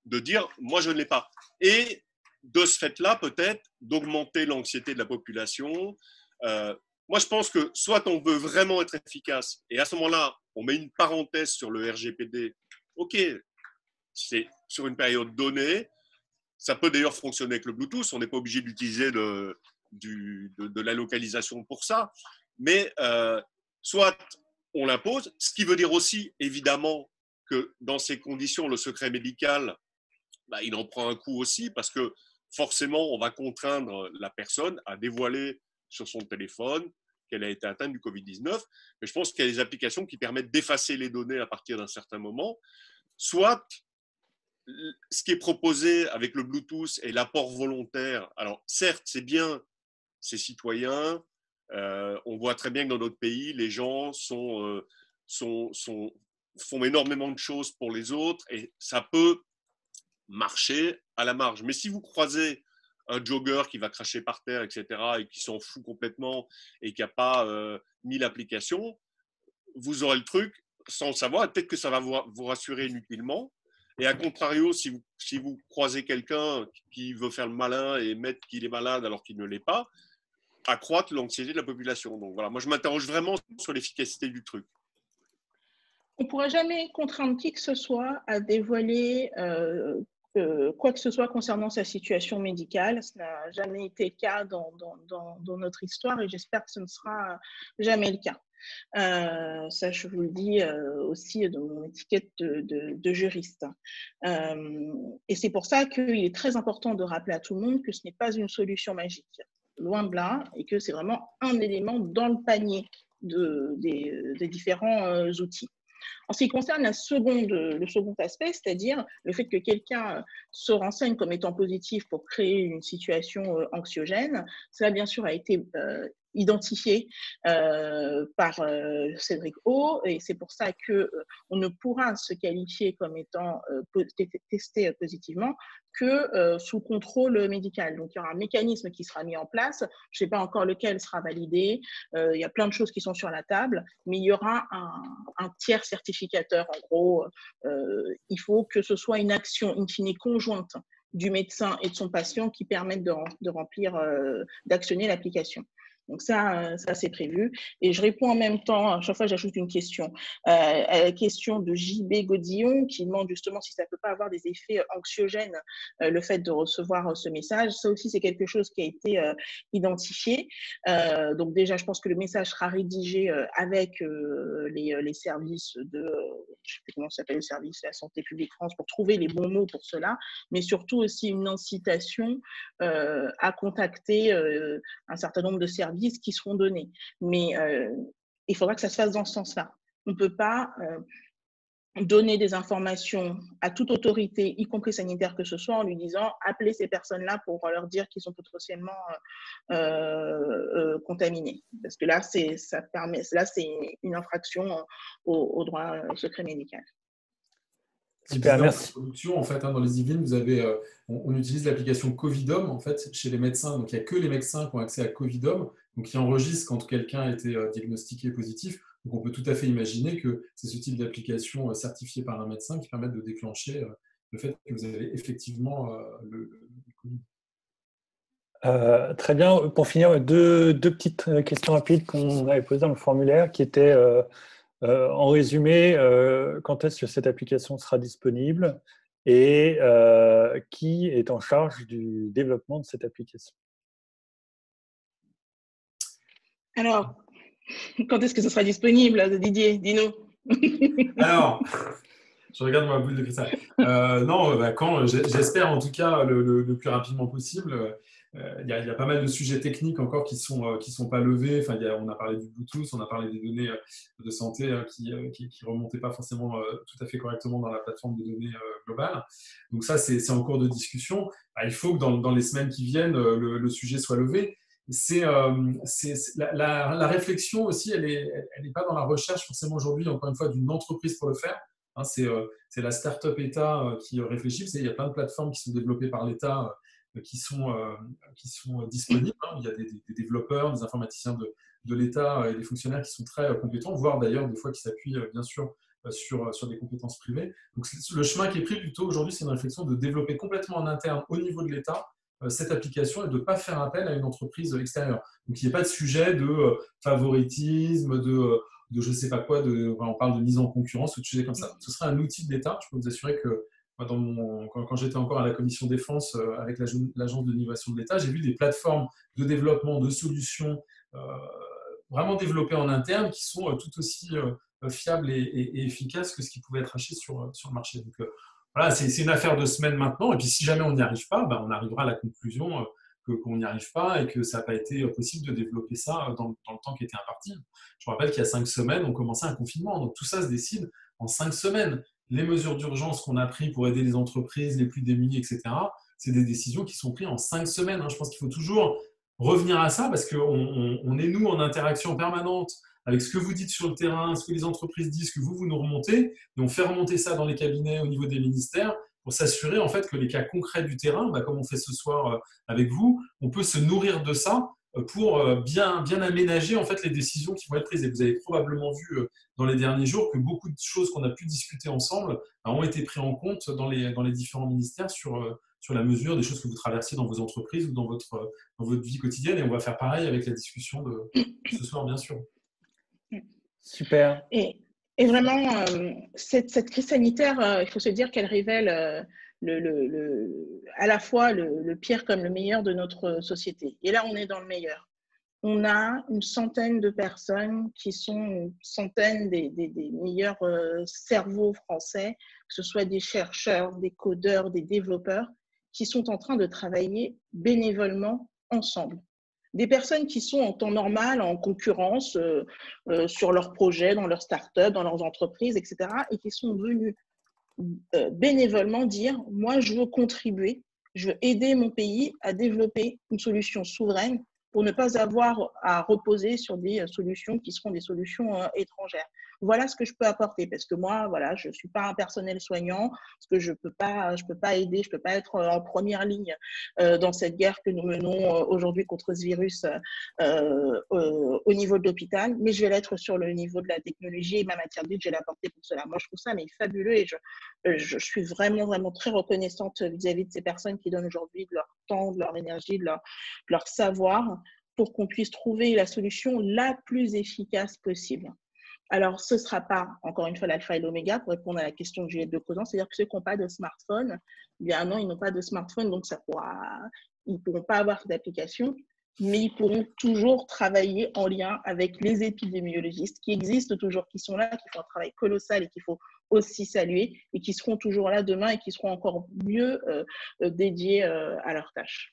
de dire « moi je ne l'ai pas ». Et de ce fait-là, peut-être, d'augmenter l'anxiété de la population. Moi, je pense que soit on veut vraiment être efficace, et à ce moment-là, on met une parenthèse sur le RGPD. OK, c'est sur une période donnée. Ça peut d'ailleurs fonctionner avec le Bluetooth. On n'est pas obligé d'utiliser de la localisation pour ça. Mais soit on l'impose, ce qui veut dire aussi, évidemment, que dans ces conditions, le secret médical, il en prend un coup aussi parce que forcément, on va contraindre la personne à dévoiler sur son téléphone qu'elle a été atteinte du Covid-19. Mais je pense qu'il y a des applications qui permettent d'effacer les données à partir d'un certain moment. Soit ce qui est proposé avec le Bluetooth et l'apport volontaire, alors certes, c'est bien, c'est citoyen, on voit très bien que dans notre pays, les gens font énormément de choses pour les autres et ça peut marcher à la marge. Mais si vous croisez un jogger qui va cracher par terre, etc., et qui s'en fout complètement et qui n'a pas mis l'application, vous aurez le truc sans le savoir, et peut-être que ça va vous rassurer inutilement. Et à contrario, si vous croisez quelqu'un qui veut faire le malin et mettre qu'il est malade alors qu'il ne l'est pas, accroître l'anxiété de la population. Donc voilà, moi je m'interroge vraiment sur l'efficacité du truc. On ne pourra jamais contraindre qui que ce soit à dévoiler quoi que ce soit concernant sa situation médicale. Ce n'a jamais été le cas dans notre histoire et j'espère que ce ne sera jamais le cas. Ça, je vous le dis aussi dans mon étiquette de juriste. Et c'est pour ça qu'il est très important de rappeler à tout le monde que ce n'est pas une solution magique, loin de là, et que c'est vraiment un élément dans le panier des différents outils. En ce qui concerne le second aspect, c'est-à-dire le fait que quelqu'un se renseigne comme étant positif pour créer une situation anxiogène, cela bien sûr a été identifié par Cédric O, et c'est pour ça qu'on ne pourra se qualifier comme étant testé positivement que sous contrôle médical. Donc, il y aura un mécanisme qui sera mis en place. Je ne sais pas encore lequel sera validé. Il y a plein de choses qui sont sur la table, mais il y aura un tiers certificateur. En gros, il faut que ce soit une action in fine conjointe du médecin et de son patient qui permette de remplir, d'actionner l'application. Donc ça c'est prévu. Et je réponds en même temps, à chaque fois j'ajoute une question, à la question de JB Godillon qui demande justement si ça ne peut pas avoir des effets anxiogènes, le fait de recevoir ce message. Ça aussi, c'est quelque chose qui a été identifié. Donc déjà, je pense que le message sera rédigé avec les services je ne sais plus comment ça s'appelle, le service de la Santé publique France, pour trouver les bons mots pour cela, mais surtout aussi une incitation à contacter un certain nombre de services qui seront donnés. Mais il faudra que ça se fasse dans ce sens-là. On ne peut pas donner des informations à toute autorité, y compris sanitaire que ce soit, en lui disant appelez ces personnes-là pour leur dire qu'ils sont potentiellement contaminés. Parce que là, c'est une infraction au droit au secret médical. Super, merci. En fait, dans les Yvelines, vous avez, on utilise l'application Covidom en fait chez les médecins. Donc il n'y a que les médecins qui ont accès à Covidom, donc qui enregistrent quand quelqu'un a été diagnostiqué positif. Donc on peut tout à fait imaginer que c'est ce type d'application certifiée par un médecin qui permettent de déclencher le fait que vous avez effectivement le Covid. Très bien. Pour finir, deux petites questions rapides qu'on avait posées dans le formulaire qui étaient en résumé, quand est-ce que cette application sera disponible et qui est en charge du développement de cette application? Alors, quand est-ce que ce sera disponible, Didier? Dis-nous. Alors, je regarde ma boule de cristal. Quand, j'espère en tout cas le plus rapidement possible. Il y a pas mal de sujets techniques encore qui sont pas levés. Enfin, on a parlé du Bluetooth, on a parlé des données de santé qui remontaient pas forcément tout à fait correctement dans la plateforme de données globale. Donc ça, c'est en cours de discussion. Il faut que dans les semaines qui viennent, le sujet soit levé. La réflexion aussi, elle est pas dans la recherche forcément aujourd'hui, encore une fois, d'une entreprise pour le faire. C'est la start-up État qui réfléchit. Il y a plein de plateformes qui sont développées par l'État qui sont disponibles. Il y a des développeurs, des informaticiens de l'État et des fonctionnaires qui sont très compétents, voire d'ailleurs des fois qui s'appuient bien sûr sur des compétences privées. Donc le chemin qui est pris plutôt aujourd'hui, c'est une réflexion de développer complètement en interne au niveau de l'État cette application et de ne pas faire appel à une entreprise extérieure. Donc il n'y a pas de sujet de favoritisme, de je ne sais pas quoi, on parle de mise en concurrence ou de sujets comme ça. Ce serait un outil de l'État. Je peux vous assurer que quand j'étais encore à la commission défense avec l'agence de l'innovation de l'État, j'ai vu des plateformes de développement de solutions vraiment développées en interne qui sont tout aussi fiables et efficaces que ce qui pouvait être acheté sur le marché. Donc voilà, c'est une affaire de semaines maintenant. Et puis si jamais on n'y arrive pas, on arrivera à la conclusion qu'on n'y arrive pas et que ça n'a pas été possible de développer ça dans le temps qui était imparti. Je vous rappelle qu'il y a 5 semaines, on commençait un confinement. Donc tout ça se décide en 5 semaines. Les mesures d'urgence qu'on a prises pour aider les entreprises les plus démunies, etc., c'est des décisions qui sont prises en 5 semaines. Je pense qu'il faut toujours revenir à ça parce qu'on est, nous, en interaction permanente avec ce que vous dites sur le terrain, ce que les entreprises disent, ce que vous nous remontez, et on fait remonter ça dans les cabinets au niveau des ministères pour s'assurer en fait que les cas concrets du terrain, comme on fait ce soir avec vous, on peut se nourrir de ça pour bien aménager en fait les décisions qui vont être prises. Et vous avez probablement vu dans les derniers jours que beaucoup de choses qu'on a pu discuter ensemble ont été prises en compte dans les différents ministères sur la mesure des choses que vous traversez dans vos entreprises ou dans votre vie quotidienne. Et on va faire pareil avec la discussion de ce soir, bien sûr. Super. Et vraiment, cette crise sanitaire, il faut se dire qu'elle révèle à la fois le pire comme le meilleur de notre société. Et là, on est dans le meilleur. On a une centaine de personnes qui sont une centaine des meilleurs cerveaux français, que ce soit des chercheurs, des codeurs, des développeurs, qui sont en train de travailler bénévolement ensemble. des personnes qui sont en temps normal en concurrence sur leurs projets, dans leurs startups, dans leurs entreprises, etc. et qui sont venus bénévolement dire « moi, je veux contribuer, je veux aider mon pays à développer une solution souveraine pour ne pas avoir à reposer sur des solutions qui seront des solutions étrangères. » Voilà ce que je peux apporter, parce que moi, voilà, je ne suis pas un personnel soignant, parce que je ne peux pas aider, je ne peux pas être en première ligne dans cette guerre que nous menons aujourd'hui contre ce virus au niveau de l'hôpital, mais je vais l'être sur le niveau de la technologie et ma matière de vie, je vais l'apporter pour cela. Moi, je trouve ça mais fabuleux et je suis vraiment, vraiment très reconnaissante vis-à-vis de ces personnes qui donnent aujourd'hui de leur temps, de leur énergie, de leur savoir pour qu'on puisse trouver la solution la plus efficace possible. Alors, ce ne sera pas, encore une fois, l'alpha et l'oméga pour répondre à la question de Juliette de Causant, c'est-à-dire que ceux qui n'ont pas de smartphone, eh bien non, ils n'ont pas de smartphone, donc ils ne pourront pas avoir cette application, mais ils pourront toujours travailler en lien avec les épidémiologistes qui existent toujours, qui sont là, qui font un travail colossal et qu'il faut aussi saluer, et qui seront toujours là demain et qui seront encore mieux dédiés à leurs tâches.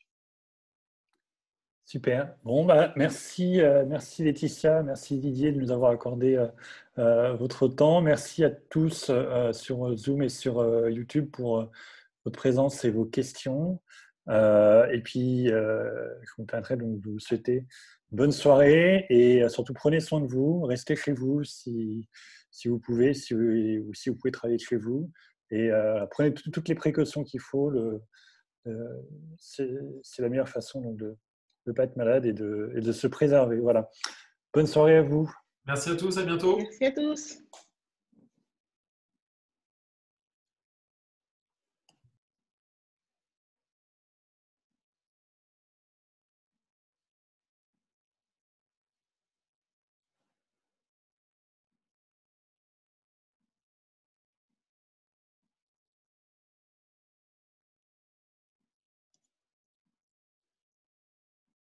Super. Bon, bah, merci Laetitia, merci Didier de nous avoir accordé votre temps. Merci à tous sur Zoom et sur YouTube pour votre présence et vos questions. Et puis, je me permettrai donc de vous souhaiter une bonne soirée et surtout prenez soin de vous, restez chez vous si vous pouvez, si vous pouvez travailler chez vous. Et prenez toutes les précautions qu'il faut. C'est la meilleure façon donc, de ne pas être malade et de se préserver. Voilà. Bonne soirée à vous. Merci à tous, à bientôt. Merci à tous.